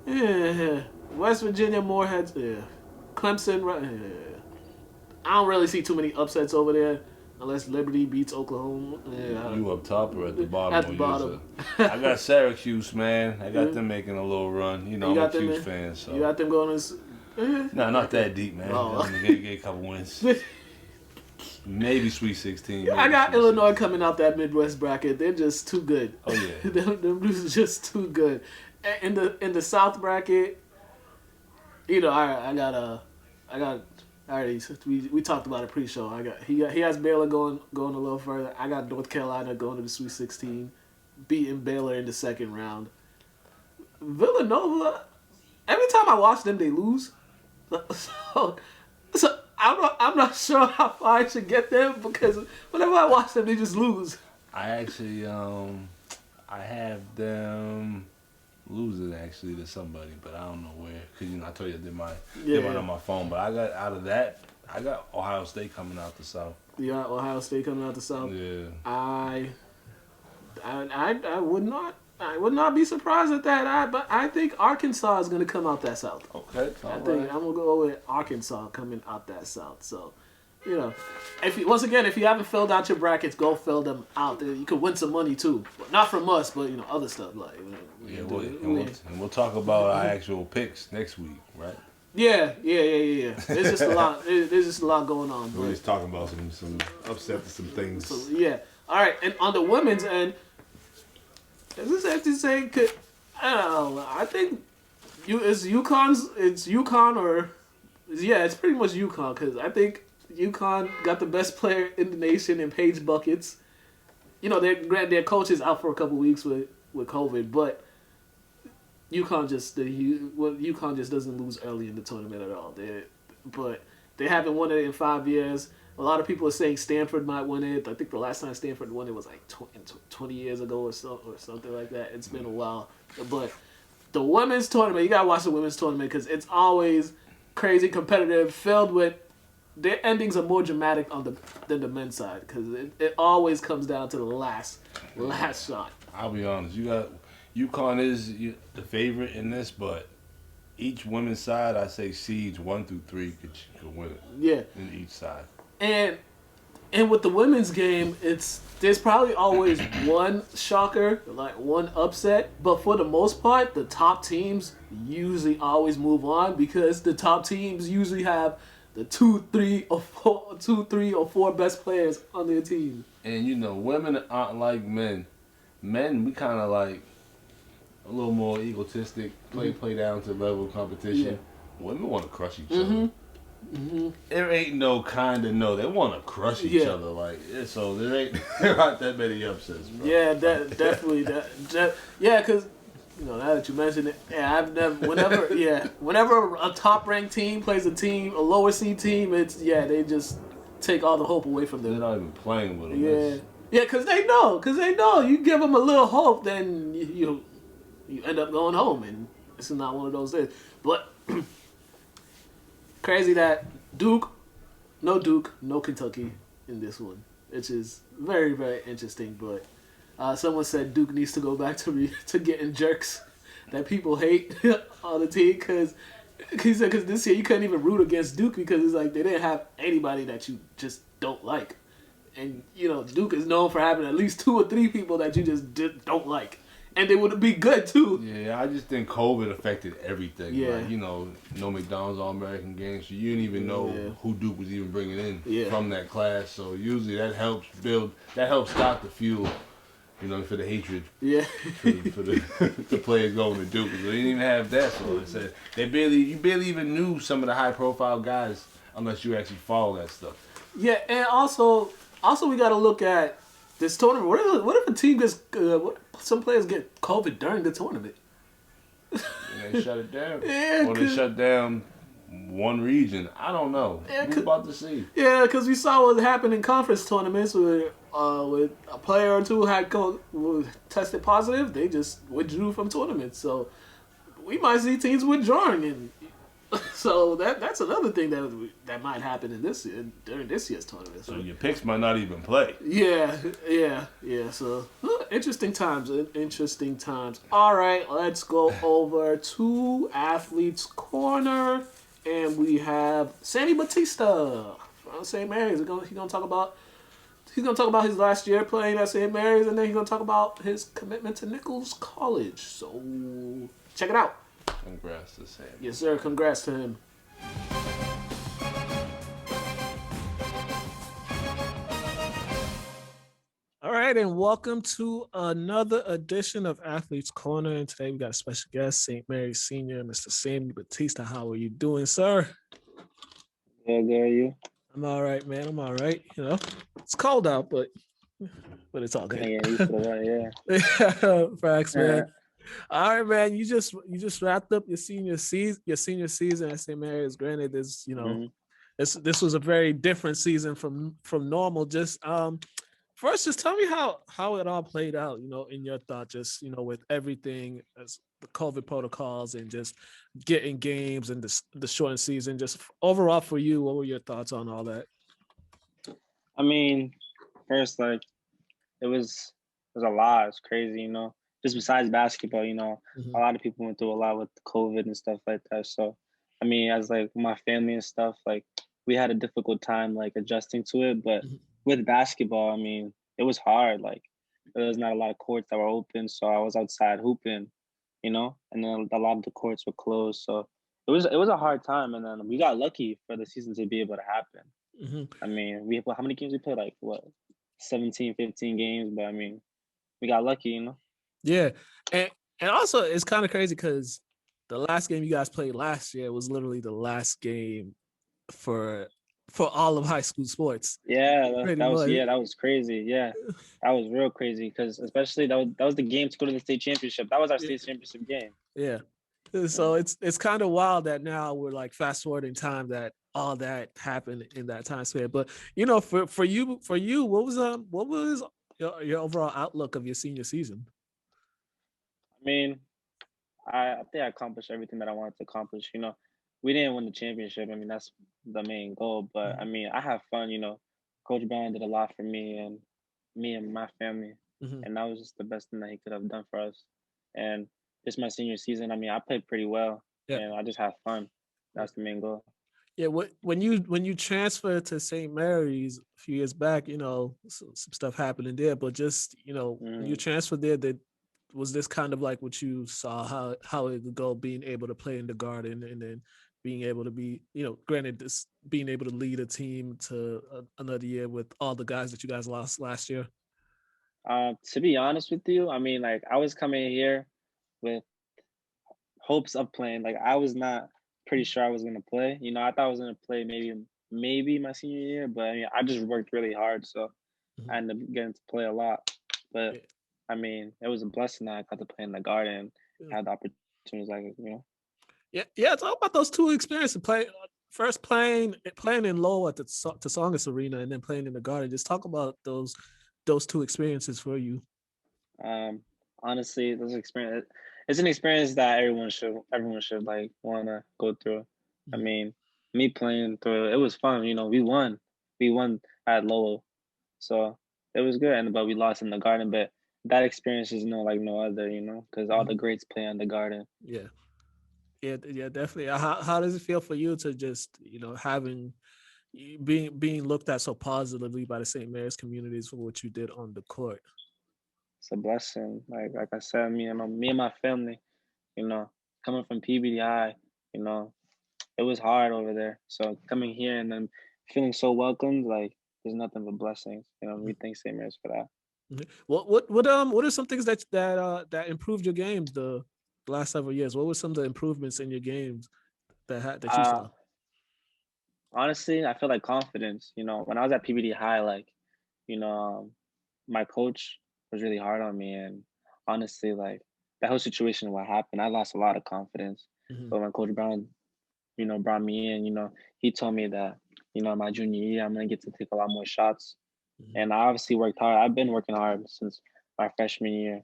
West Virginia, Morehead, Clemson, I don't really see too many upsets over there unless Liberty beats Oklahoma. Yeah, You up top or at the bottom? At the bottom. I got Syracuse, man. I got them making a little run. You know, I'm a Cuse fan, so. You got them going to... No, not that deep, man. Oh. Get a couple wins. Maybe Sweet 16. I got Illinois coming out that Midwest bracket. They're just too good. Oh yeah, them dudes are just too good. In the South bracket, you know, I already we talked about it pre-show. He has Baylor going a little further. I got North Carolina going to the Sweet 16, beating Baylor in the second round. Villanova, every time I watch them, they lose. So I'm not sure how far I should get them because whenever I watch them, they just lose. I actually I have them losing actually to somebody, but I don't know where. Cause you know I told you I did mine on my phone, but I got out of that. I got Ohio State coming out the South. You got Ohio State coming out the South. Yeah. I would not be surprised at that. But I think Arkansas is going to come out that South. Okay. I'm going to go with Arkansas coming out that South. So, you know, if you haven't filled out your brackets, go fill them out. You could win some money too, but not from us, but you know, other stuff like. We'll talk about our actual picks next week, right? Yeah. There's just a lot. There's just a lot going on. We're just talking about some upsets, some things. So, yeah. All right, and on the women's end. Is this safe to say? I don't know. I think it's UConn or it's pretty much UConn because I think UConn got the best player in the nation in Paige Buckets. You know, their coach is out for a couple weeks with COVID, but UConn just doesn't lose early in the tournament at all. But they haven't won it in 5 years. A lot of people are saying Stanford might win it. I think the last time Stanford won it was like 20 years ago or something like that. It's been a while. But the women's tournament, you got to watch the women's tournament because it's always crazy competitive, filled with their endings are more dramatic than the men's side because it always comes down to the last shot. I'll be honest. UConn is the favorite in this, but each women's side, I say seeds 1 through 3 could win it. Yeah. In each side. And with the women's game, there's probably always one shocker, like one upset. But for the most part, the top teams usually always move on because the top teams usually have the 2, 3, or 4 best players on their team. And you know, women aren't like men. Men, we kind of like a little more egotistic, play down to the level of competition. Yeah. Women want to crush each other. Mm-hmm. There ain't no kind of no. They want to crush each other, like so. There aren't that many upsets, bro. Yeah, definitely. Yeah, because you know now that you mentioned it, whenever a top ranked team plays a lower seed team, they just take all the hope away from them. They're not even playing with them. Yeah, because they know. You give them a little hope, then you end up going home, and this is not one of those days. But. Crazy that no Kentucky in this one, which is very, very interesting. But someone said Duke needs to go back to getting jerks that people hate on the team because this year you couldn't even root against Duke because it's like they didn't have anybody that you just don't like, and you know Duke is known for having at least 2 or 3 people that you just don't like. And they would be good, too. Yeah, I just think COVID affected everything. Yeah. Like, you know, no McDonald's All-American games. So you didn't even know who Duke was even bringing in from that class. So usually that helps stop the fuel, you know, for the hatred. Yeah. For the players going to Duke. So they didn't even have that. So they said you barely even knew some of the high-profile guys unless you actually follow that stuff. Yeah, and also we got to look at this tournament. What if a team gets some players get COVID during the tournament? They shut it down. Yeah, or they shut down one region. I don't know. Yeah, we're about to see. Yeah, because we saw what happened in conference tournaments with a player or two had tested positive. They just withdrew from tournaments. So we might see teams withdrawing, and so that's another thing that might happen during this year's tournament. So your picks might not even play. Yeah. So interesting times. All right, let's go over to Athletes Corner, and we have Sammy Batista St. Mary's. He's gonna talk about his last year playing at St. Mary's, and then he's gonna talk about his commitment to Nichols College. So check it out. Congrats to Sam. Yes, sir. Congrats to him. All right, and welcome to another edition of Athletes Corner. And today we got a special guest, St. Mary's Senior, Mr. Sammy Batista. How are you doing, sir? Good, are you? I'm all right, man. I'm all right. You know, it's cold out, but it's all good. Yeah. Facts, man. All right, man. You just wrapped up your senior season at St. Mary's. Granted, this this was a very different season from normal. Just first, just tell me how it all played out, in your thought, just, with everything as the COVID protocols and just getting games and the shortened season, just overall for you, what were your thoughts on all that? I mean, first, it was a lot. It's crazy, just besides basketball, a lot of people went through a lot with COVID and stuff like that. So, I mean, as my family and stuff, we had a difficult time, adjusting to it, but with basketball, I mean, it was hard. There was not a lot of courts that were open, so I was outside hooping, and then a lot of the courts were closed. So it was a hard time, and then we got lucky for the season to be able to happen. I mean, how many games we played? 17, 15 games, but I mean, we got lucky, Yeah, and also it's kind of crazy because the last game you guys played last year was literally the last game for all of high school sports. Yeah, that was crazy. Yeah, that was real crazy because especially that was the game to go to the state championship. That was our state championship game. Yeah. So it's kind of wild that now we're fast forwarding time that all that happened in that time span. But for you, what was your overall outlook of your senior season? I mean, I think I accomplished everything that I wanted to accomplish. We didn't win the championship. I mean, that's the main goal. But I mean, I have fun. Coach Brown did a lot for me and my family, and that was just the best thing that he could have done for us. And this my senior season. I mean, I played pretty well, and I just have fun. That's the main goal. Yeah, when you transferred to St. Mary's a few years back, some stuff happening there. But just when you transferred there, was this kind of like what you saw how it would go, being able to play in the Garden and then being able to be, granted, this being able to lead a team to another year with all the guys that you guys lost last year? To be honest with you, I mean, I was coming here with hopes of playing. I was not pretty sure I was going to play. I thought I was going to play maybe my senior year, but I mean, I just worked really hard. So I ended up getting to play a lot. But I mean, it was a blessing that I got to play in the Garden, had the opportunities, Yeah. Talk about those two experiences. First playing in Lowell at the Tsongas Arena, and then playing in the Garden. Just talk about those two experiences for you. Honestly, it's an experience that everyone should want to go through. I mean, me playing through it was fun. We won at Lowell, so it was good. But we lost in the Garden. But that experience is no other, because all the greats play in the Garden. Yeah, definitely. How does it feel for you to just being looked at so positively by the St. Mary's communities for what you did on the court? It's a blessing. Like I said, me and my family, coming from PBD High, it was hard over there. So coming here and then feeling so welcomed, there's nothing but blessings. We thank St. Mary's for that. What are some things that improved your games the last several years? What were some of the improvements in your games that you saw? Honestly, I feel like confidence. When I was at PBD High, my coach was really hard on me, and honestly, that whole situation, what happened, I lost a lot of confidence. But when Coach Brown, brought me in, he told me that, my junior year, I'm gonna get to take a lot more shots. And I obviously worked hard. I've been working hard since my freshman year.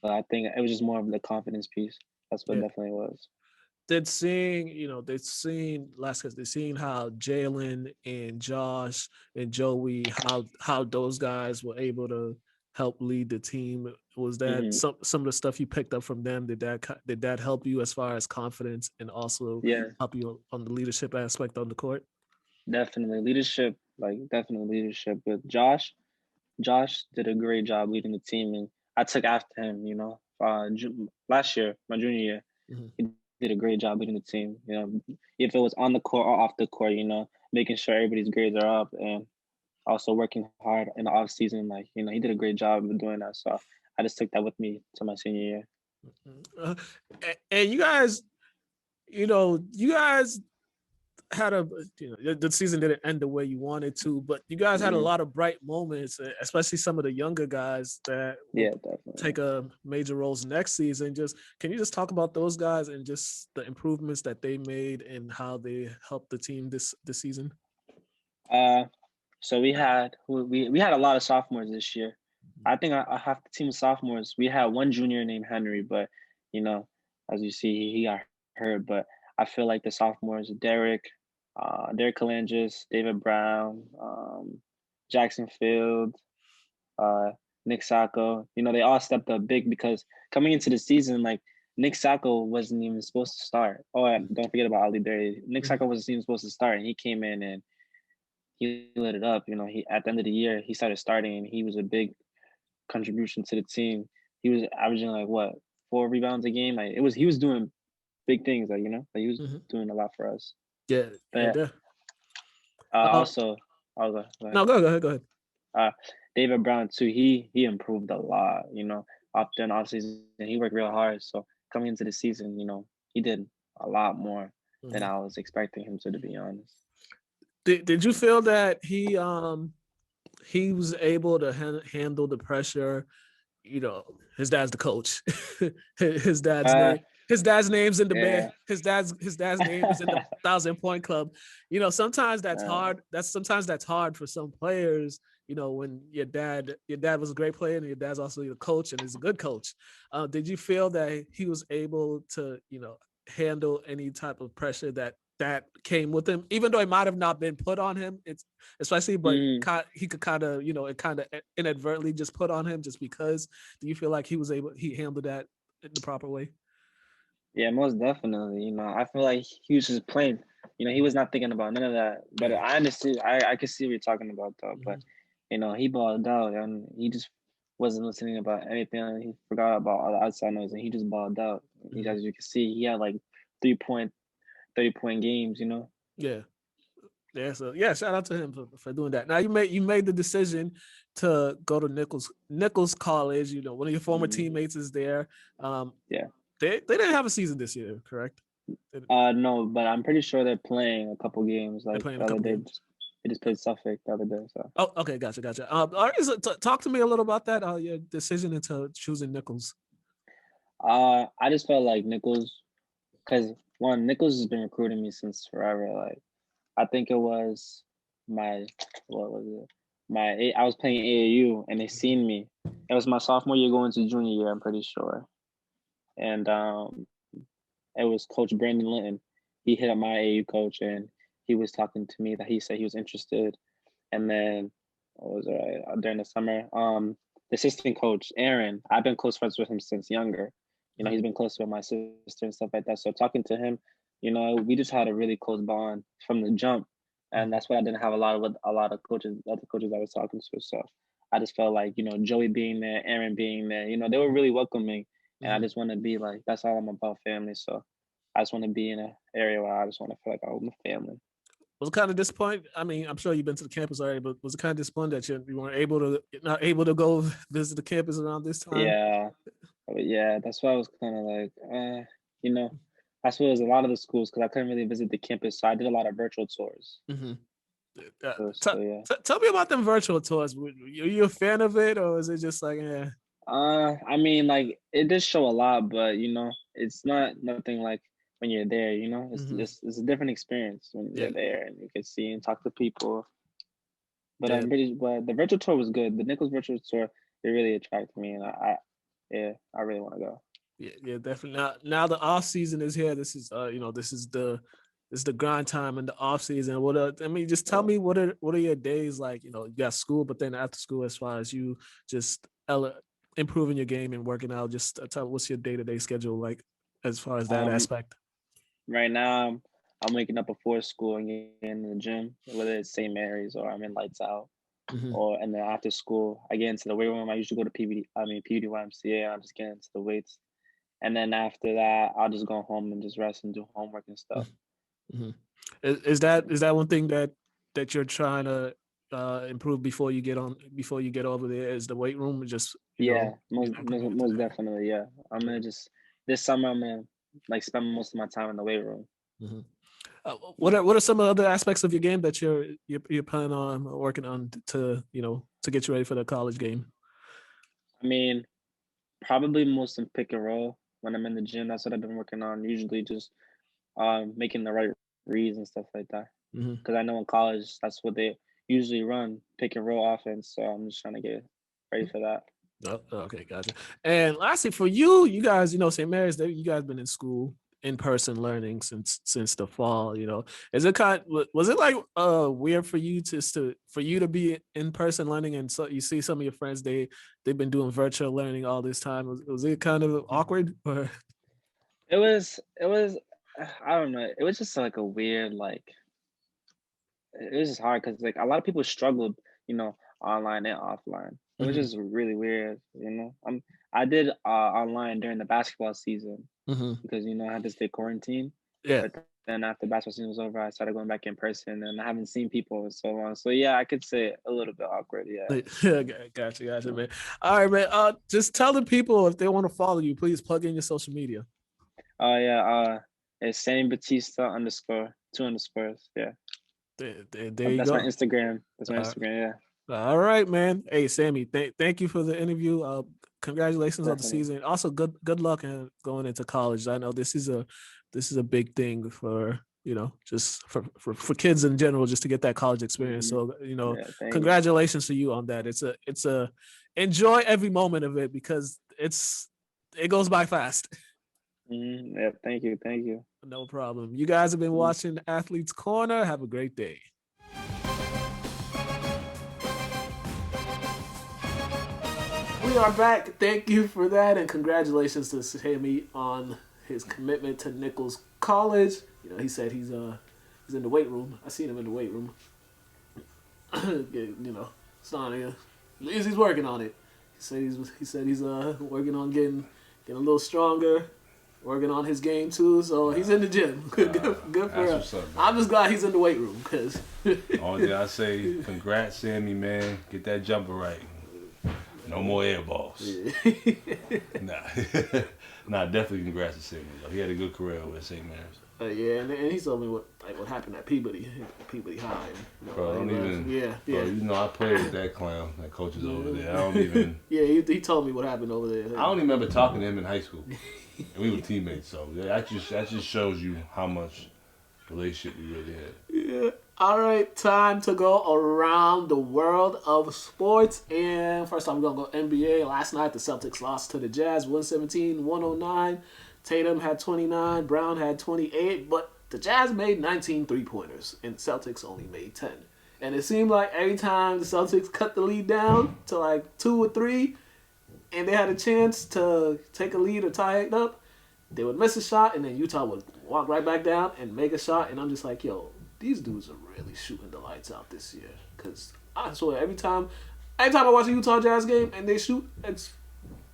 But I think it was just more of the confidence piece. That's what it definitely was. They'd seen how Jalen and Josh and Joey, how those guys were able to help lead the team. Was that some of the stuff you picked up from them? Did that help you as far as confidence and also help you on the leadership aspect on the court? Definitely leadership, definitely leadership. But Josh did a great job leading the team, and I took after him. Last year, my junior year, he did a great job leading the team. If it was on the court or off the court, making sure everybody's grades are up, and also working hard in the off season. He did a great job of doing that. So I just took that with me to my senior year. And you guys had the season didn't end the way you wanted to, but you guys had a lot of bright moments, especially some of the younger guys that definitely take major roles next season. Can you just talk about those guys and just the improvements that they made and how they helped the team this season? So we had a lot of sophomores this year. I think I half the team of sophomores. We had one junior named Henry, but as you see, he got hurt. But I feel like the sophomores, Derek Kalangis, David Brown, Jackson Field, Nick Sacco, they all stepped up big, because coming into the season, Nick Sacco wasn't even supposed to start. Oh, and don't forget about Ali Berry. Nick Sacco wasn't even supposed to start, and he came in and he lit it up. He at the end of the year, he started starting, and he was a big contribution to the team. He was averaging 4 rebounds a game. He was doing big things. He was doing a lot for us. Yeah. But also, go ahead. David Brown too. He improved a lot. Up there in off season, he worked real hard. So coming into the season, he did a lot more than I was expecting him to be honest. Did you feel that he was able to handle the pressure? His dad's the coach. His dad's name's in the band. His dad's name is in the 1,000-point club. Sometimes that's hard. Sometimes that's hard for some players. When your dad was a great player and your dad's also the coach and is a good coach. Did you feel that he was able to handle any type of pressure that came with him, even though it might have not been put on him? It's especially, but he could kind of, it kind of inadvertently just put on him just because. Do you feel like he handled that in the proper way? Yeah, most definitely. I feel like he was just playing. He was not thinking about none of that. But I understand. I could see what you're talking about, though. But he balled out, and he just wasn't listening about anything. He forgot about all the outside noise, and he just balled out. As you can see, he had 30-point games. Yeah. So shout out to him for doing that. Now you made the decision to go to Nichols College. One of your former teammates is there. They didn't have a season this year, correct? No, but I'm pretty sure they're playing a couple games. They're playing a couple games. They just played Suffolk the other day. So. Oh, okay, gotcha. All right, so talk to me a little about that. Your decision into choosing Nichols. I just felt like Nichols, because Nichols has been recruiting me since forever. I think it was I was playing AAU and they seen me. It was my sophomore year going to junior year, I'm pretty sure. And it was Coach Brandon Linton. He hit up my AAU coach and he was talking to me that he said he was interested. And then during the summer, the assistant coach, Aaron, I've been close friends with him since younger. He's been close with my sister and stuff like that. So talking to him, we just had a really close bond from the jump. And that's what I didn't have a lot of other coaches I was talking to. So I just felt like, Joey being there, Aaron being there, they were really welcoming. And I just want to be that's all I'm about, family. So I just want to be in an area where I just want to feel like I'm a family. Was it kind of disappointing? I mean, I'm sure you've been to the campus already, but was it kind of disappointing that you weren't not able to go visit the campus around this time? Yeah, that's why I was kind of I suppose a lot of the schools, because I couldn't really visit the campus, so I did a lot of virtual tours. Tell me about them virtual tours. Are you a fan of it, or is it just yeah? I mean, it does show a lot, but it's nothing like when you're there. It's a different experience when you're there and you can see and talk to people. But but the virtual tour was good. The Nichols virtual tour, it really attracted me, and I really want to go. Yeah, definitely. Now the off season is here. This is this is the grind time in the off season. Just tell me what are your days like? You got school, but then after school, as far as you just improving your game and working out, just tell what's your day-to-day schedule like as far as that aspect. Right now, I'm waking up before school and getting in the gym, whether it's St. Mary's or I'm in Lights Out. And then after school, I get into the weight room. I usually go to PBDYMCA, and I'll just get into the weights. And then after that, I'll just go home and just rest and do homework and stuff. Is that one thing that you're trying to improve before you get over there? Is the weight room just most definitely, yeah. I'm gonna just this summer I'm gonna like spend most of my time in the weight room. What are some other aspects of your game that you're planning on working on to get you ready for the college game? I mean, probably most in pick and roll when I'm in the gym. That's what I've been working on. Usually just making the right reads and stuff like that. Because I know in college that's what they usually run, pick and roll offense. So I'm just trying to get ready for that. Oh, okay, gotcha. And lastly, for you guys, St. Mary's, you guys been in school in person learning since the fall. Is it was it like weird for you to be in person learning, and so you see some of your friends they've been doing virtual learning all this time? Was it kind of awkward? Or it was I don't know, it was just like a weird, like it was just hard because like a lot of people struggled online and offline. It was just really weird. I did online during the basketball season because I had to stay quarantined. Yeah. But then after basketball season was over, I started going back in person, and I haven't seen people in so long. So yeah, I could say a little bit awkward. Yeah. Gotcha, man. All right, man. Just tell the people if they want to follow you, please plug in your social media. It's Sammy Batista _ 2 underscores. Yeah. There you That's go. my Instagram. That's my Instagram. Yeah. All right, man. Hey, Sammy, thank you for the interview. Congratulations on the season. Also, good luck in going into college. I know this is a big thing for just for kids in general, just to get that college experience. So congratulations to you on that. It's a enjoy every moment of it because it goes by fast. Yeah, thank you. No problem. You guys have been watching Athletes Corner. Have a great day. We are back. Thank you for that, and congratulations to Sammy on his commitment to Nichols College. He said he's in the weight room. I seen him in the weight room. It's not he's working on it. He said he's working on getting a little stronger, working on his game too. So he's in the gym. Good for him. I'm just glad he's in the weight room because. Only thing I say, congrats, Sammy, man. Get that jumper right. No more air balls. Yeah. Nah, definitely congrats to Sammy. He had a good career over at St. Mary's. Yeah, and he told me what happened at Peabody High. Bro, don't even. Yeah. Bro, I played with that clown that coaches over there. I don't even. Yeah, he told me what happened over there. I don't even remember talking to him in high school. And we were teammates, so that just shows you how much relationship we really had. Yeah. All right, time to go around the world of sports. And first I'm going to go NBA. Last night, the Celtics lost to the Jazz, 117-109. Tatum had 29, Brown had 28, but the Jazz made 19 three-pointers, and the Celtics only made 10. And it seemed like every time the Celtics cut the lead down to like 2 or 3, and they had a chance to take a lead or tie it up, they would miss a shot, and then Utah would walk right back down and make a shot. And I'm just like, yo, these dudes are really shooting the lights out this year. Because I swear, every time I watch a Utah Jazz game and they shoot,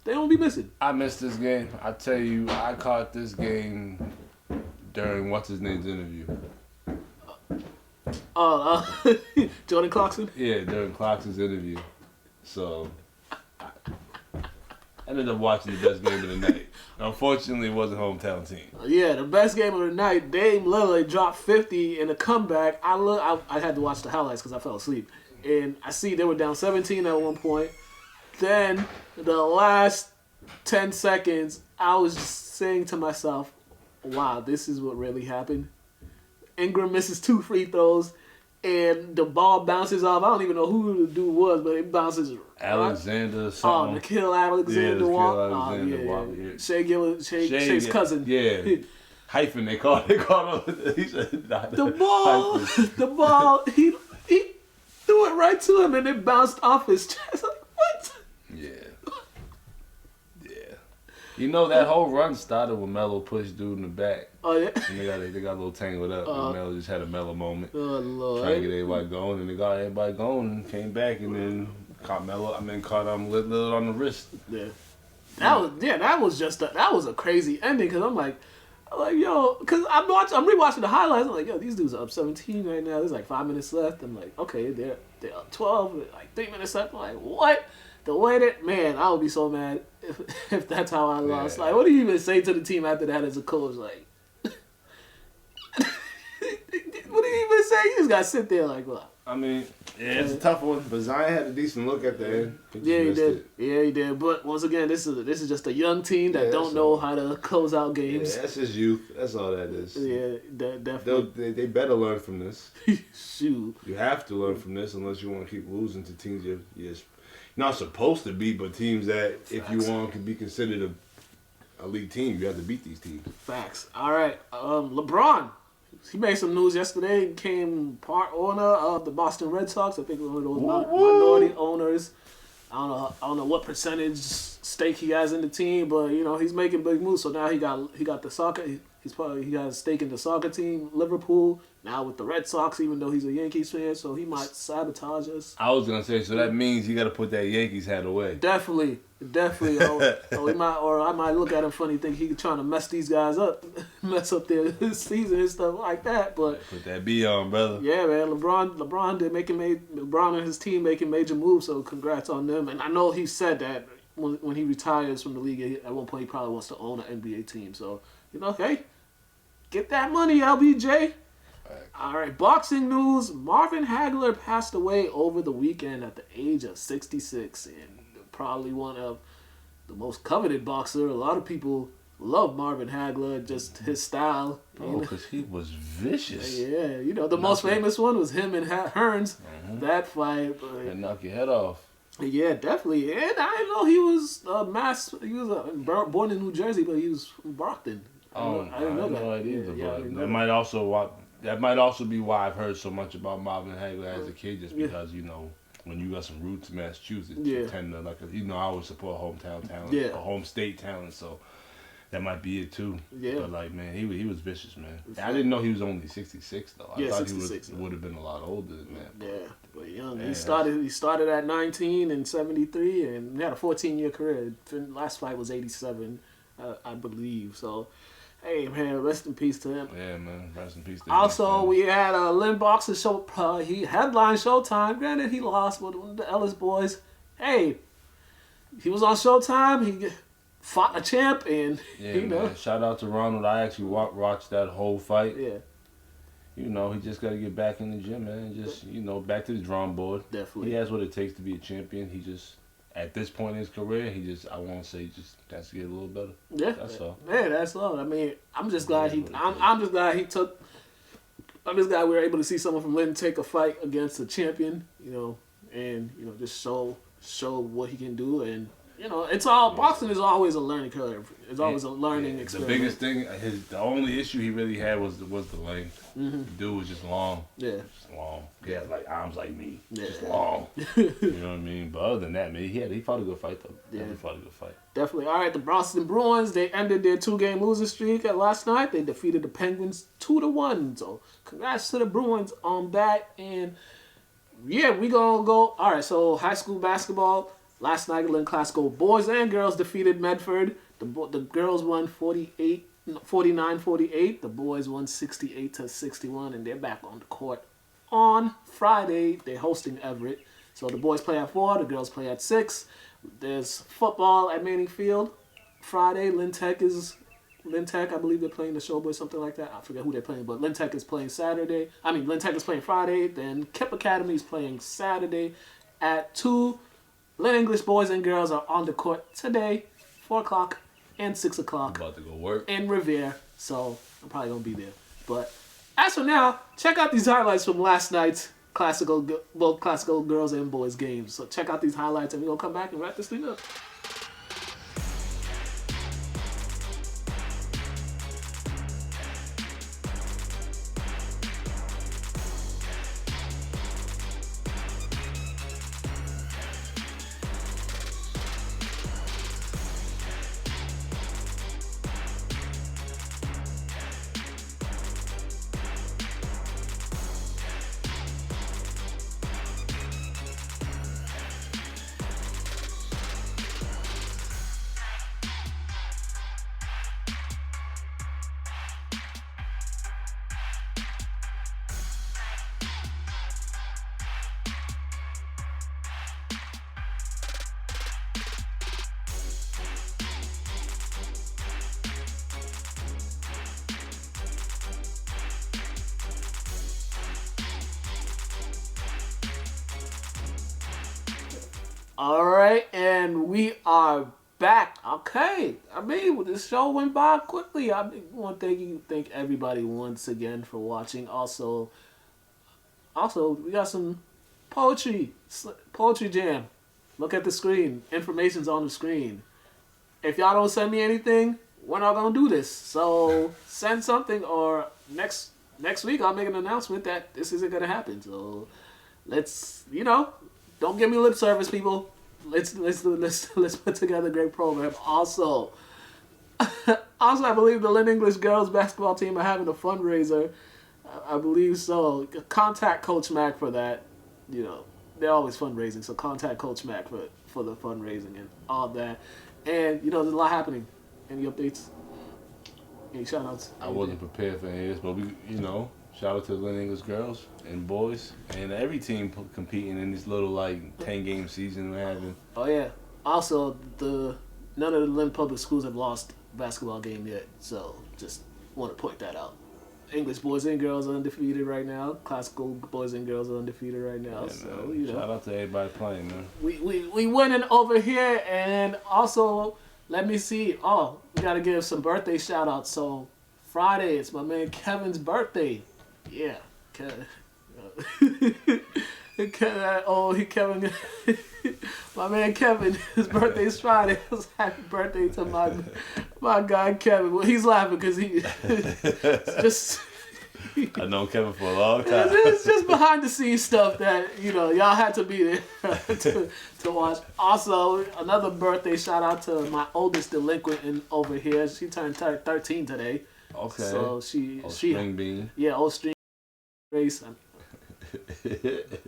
they don't be missing. I missed this game. I tell you, I caught this game during what's-his-name's interview. Jordan Clarkson? Yeah, during Clarkson's interview. So I ended up watching the best game of the night. Unfortunately, it wasn't hometown team. Yeah, the best game of the night. Dame Lillard dropped 50 in a comeback. I had to watch the highlights because I fell asleep. And I see they were down 17 at one point. Then the last 10 seconds, I was just saying to myself, wow, this is what really happened. Ingram misses 2 free throws, and the ball bounces off. I don't even know who the dude was, but it bounces. Alexander something. Nikhil Alexander Walker. Walker. Shay's cousin. Yeah. Hyphen, they called him. He said, the ball, he threw it right to him, and it bounced off his chest. Like, what? Yeah. You know that whole run started when Melo pushed dude in the back. Oh yeah. And they got a little tangled up. And Melo just had a Melo moment. Oh Lord. Trying to get everybody going, and they got everybody going, and came back, and then caught Lillard on the wrist. Yeah. That was a crazy ending because I'm like, yo, because I'm rewatching the highlights. I'm like, yo, these dudes are up 17 right now. There's like 5 minutes left. I'm like, okay, they're up 12, like 3 minutes left. I'm like, what? The way that, man, I would be so mad if that's how I lost. Like, what do you even say to the team after that as a coach? Like, what do you even say? You just gotta sit there like, what? I mean, yeah, it's a tough one, but Zion had a decent look at the end. Yeah, he did. Yeah, he did. But once again, this is just a young team that don't know how to close out games. Yeah, that's just youth. That's all that is. Yeah, definitely. They better learn from this. Shoot. You have to learn from this unless you want to keep losing to teams you're not supposed to beat, but teams that, if you want, can be considered a league team. You have to beat these teams. Facts. All right. LeBron. He made some news yesterday. He became part owner of the Boston Red Sox. I think one of those minority owners. I don't know what percentage stake he has in the team, but he's making big moves. So now he got the soccer. He got a stake in the soccer team, Liverpool. Now with the Red Sox, even though he's a Yankees fan, so he might sabotage us. I was gonna say, so that means you got to put that Yankees hat away. Definitely. I might look at him funny, think he's trying to mess these guys up, mess up their season and stuff like that. But put that B on, brother. Yeah, man. LeBron and his team making major moves. So congrats on them. And I know he said that when he retires from the league, at one point he probably wants to own an NBA team. So hey, get that money, LBJ. All right, boxing news. Marvin Hagler passed away over the weekend at the age of 66, and probably one of the most coveted boxer. A lot of people love Marvin Hagler, just his style. Oh, because he was vicious. Yeah, the most famous one was him and Hearns, that fight. And knock your head off. Yeah, definitely. And I didn't know he was born in New Jersey, but he was from Brockton. I didn't know that. No idea that might also be why I've heard so much about Marvin Hagler as a kid, just because when you got some roots in Massachusetts, you tend to I always support hometown talent, or home state talent, so that might be it too. Yeah. But man, he was vicious, man. I didn't know he was only 66 though. I thought 66, he would have been a lot older than that. Yeah, but young. Yeah. He started at 19 in 73, and he had a 14-year career. Last fight was 87, I believe. So. Hey, man, rest in peace to him. Yeah, man, rest in peace to him. Also, we had Lynn Boxer show. He headlined Showtime. Granted, he lost with the Ellis boys. Hey, he was on Showtime. He fought a champ, and man, shout out to Ronald. I actually watched that whole fight. Yeah. He just got to get back in the gym, man. Just back to the drawing board. Definitely. He has what it takes to be a champion. He just. At this point in his career, I won't say just has to get a little better. Yeah, that's all. Man, that's all. I mean, I'm just glad we were able to see someone from Lynn take a fight against a champion, and just show what he can do, and it's all boxing is always a learning curve. It's always a learning experience. The biggest thing, the only issue he really had was the length. Mm-hmm. The dude was just long. Yeah, just long. He had arms like me. Yeah. Just long. You know what I mean? But other than that, man, he fought a good fight though. Yeah, he fought a good fight. Definitely. All right, the Boston Bruins, they ended their 2-game losing streak last night. They defeated the Penguins 2-1. So congrats to the Bruins on that. And yeah, we gonna go. All right, so high school basketball. Last night, Lynn Classical boys and girls defeated Medford. The girls won 49-48. The boys won 68-61, and they're back on the court on Friday. They're hosting Everett. So the boys play at 4, the girls play at 6. There's football at Manning Field Friday. Lynn Tech, I believe they're playing the Showboys, something like that. I forget who they're playing, but Lynn Tech is playing Lynn Tech is playing Friday. Then Kip Academy is playing Saturday at 2. Lynn English boys and girls are on the court today, 4 o'clock and 6 o'clock. I'm about to go work. In Revere, so I'm probably going to be there. But as for now, check out these highlights from last night's both classical girls and boys games. So check out these highlights, and we're going to come back and wrap this thing up. All right, and we are back. Okay, I mean, this show went by quickly. I want to thank everybody once again for watching. Also, we got some poetry jam. Look at the screen. Information's on the screen. If y'all don't send me anything, we're not gonna do this. So send something, or next week I'll make an announcement that this isn't gonna happen. So let's don't give me lip service, people. Let's put together a great program. Also, I believe the Lynn English girls basketball team are having a fundraiser. I believe so. Contact Coach Mac for that. They're always fundraising, so contact Coach Mac for the fundraising and all that. And there's a lot happening. Any updates? Any shout outs? I wasn't prepared for any of this, but we, shout out to the Lynn English girls and boys and every team competing in this little 10-game season we're having. Oh yeah. Also, none of the Lynn public schools have lost a basketball game yet, so just want to point that out. English boys and girls are undefeated right now. Classical boys and girls are undefeated right now. Yeah, so shout out to everybody playing, man. We winning over here, and also let me see. Oh, we gotta give some birthday shout outs. So Friday, it's my man Kevin's birthday. Yeah, Kevin. Kevin. My man Kevin, his birthday's Friday. Happy birthday to my guy Kevin. Well, he's laughing because he just. I know Kevin for a long time. It's just behind the scenes stuff that y'all had to be there to watch. Also, another birthday shout out to my oldest delinquent over here. She turned 13 today. Okay. So String bean. Yeah, old string race.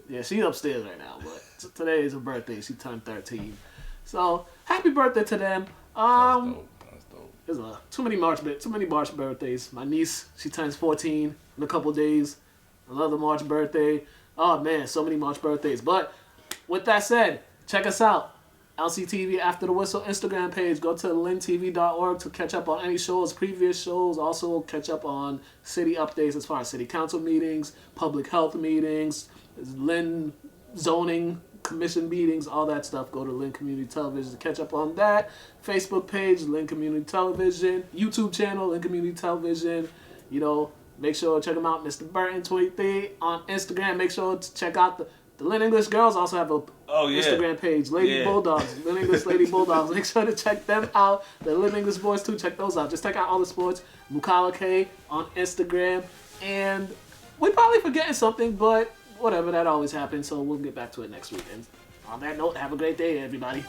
Yeah, she's upstairs right now, but today is her birthday. She turned 13. So happy birthday to them. That's dope. There's too many March birthdays. My niece, she turns 14 in a couple days. Another March birthday. Oh man, so many March birthdays. But with that said, check us out. LCTV After the Whistle Instagram page. Go to lyntv.org to catch up on any shows, previous shows. Also catch up on city updates as far as city council meetings, public health meetings, Lynn zoning commission meetings, all that stuff. Go to Lynn Community Television to catch up on that. Facebook page, Lynn Community Television. YouTube channel, Lynn Community Television. Make sure to check them out. Mr. Burton 23 on Instagram. Make sure to check out the Lynn English girls also have a Instagram page, Lady Bulldogs, Lynn English Lady Bulldogs. Make sure to check them out. The Lynn English boys too, check those out. Just check out all the sports. Mukala K on Instagram. And we're probably forgetting something, but whatever, that always happens. So we'll get back to it next week. And on that note, have a great day, everybody.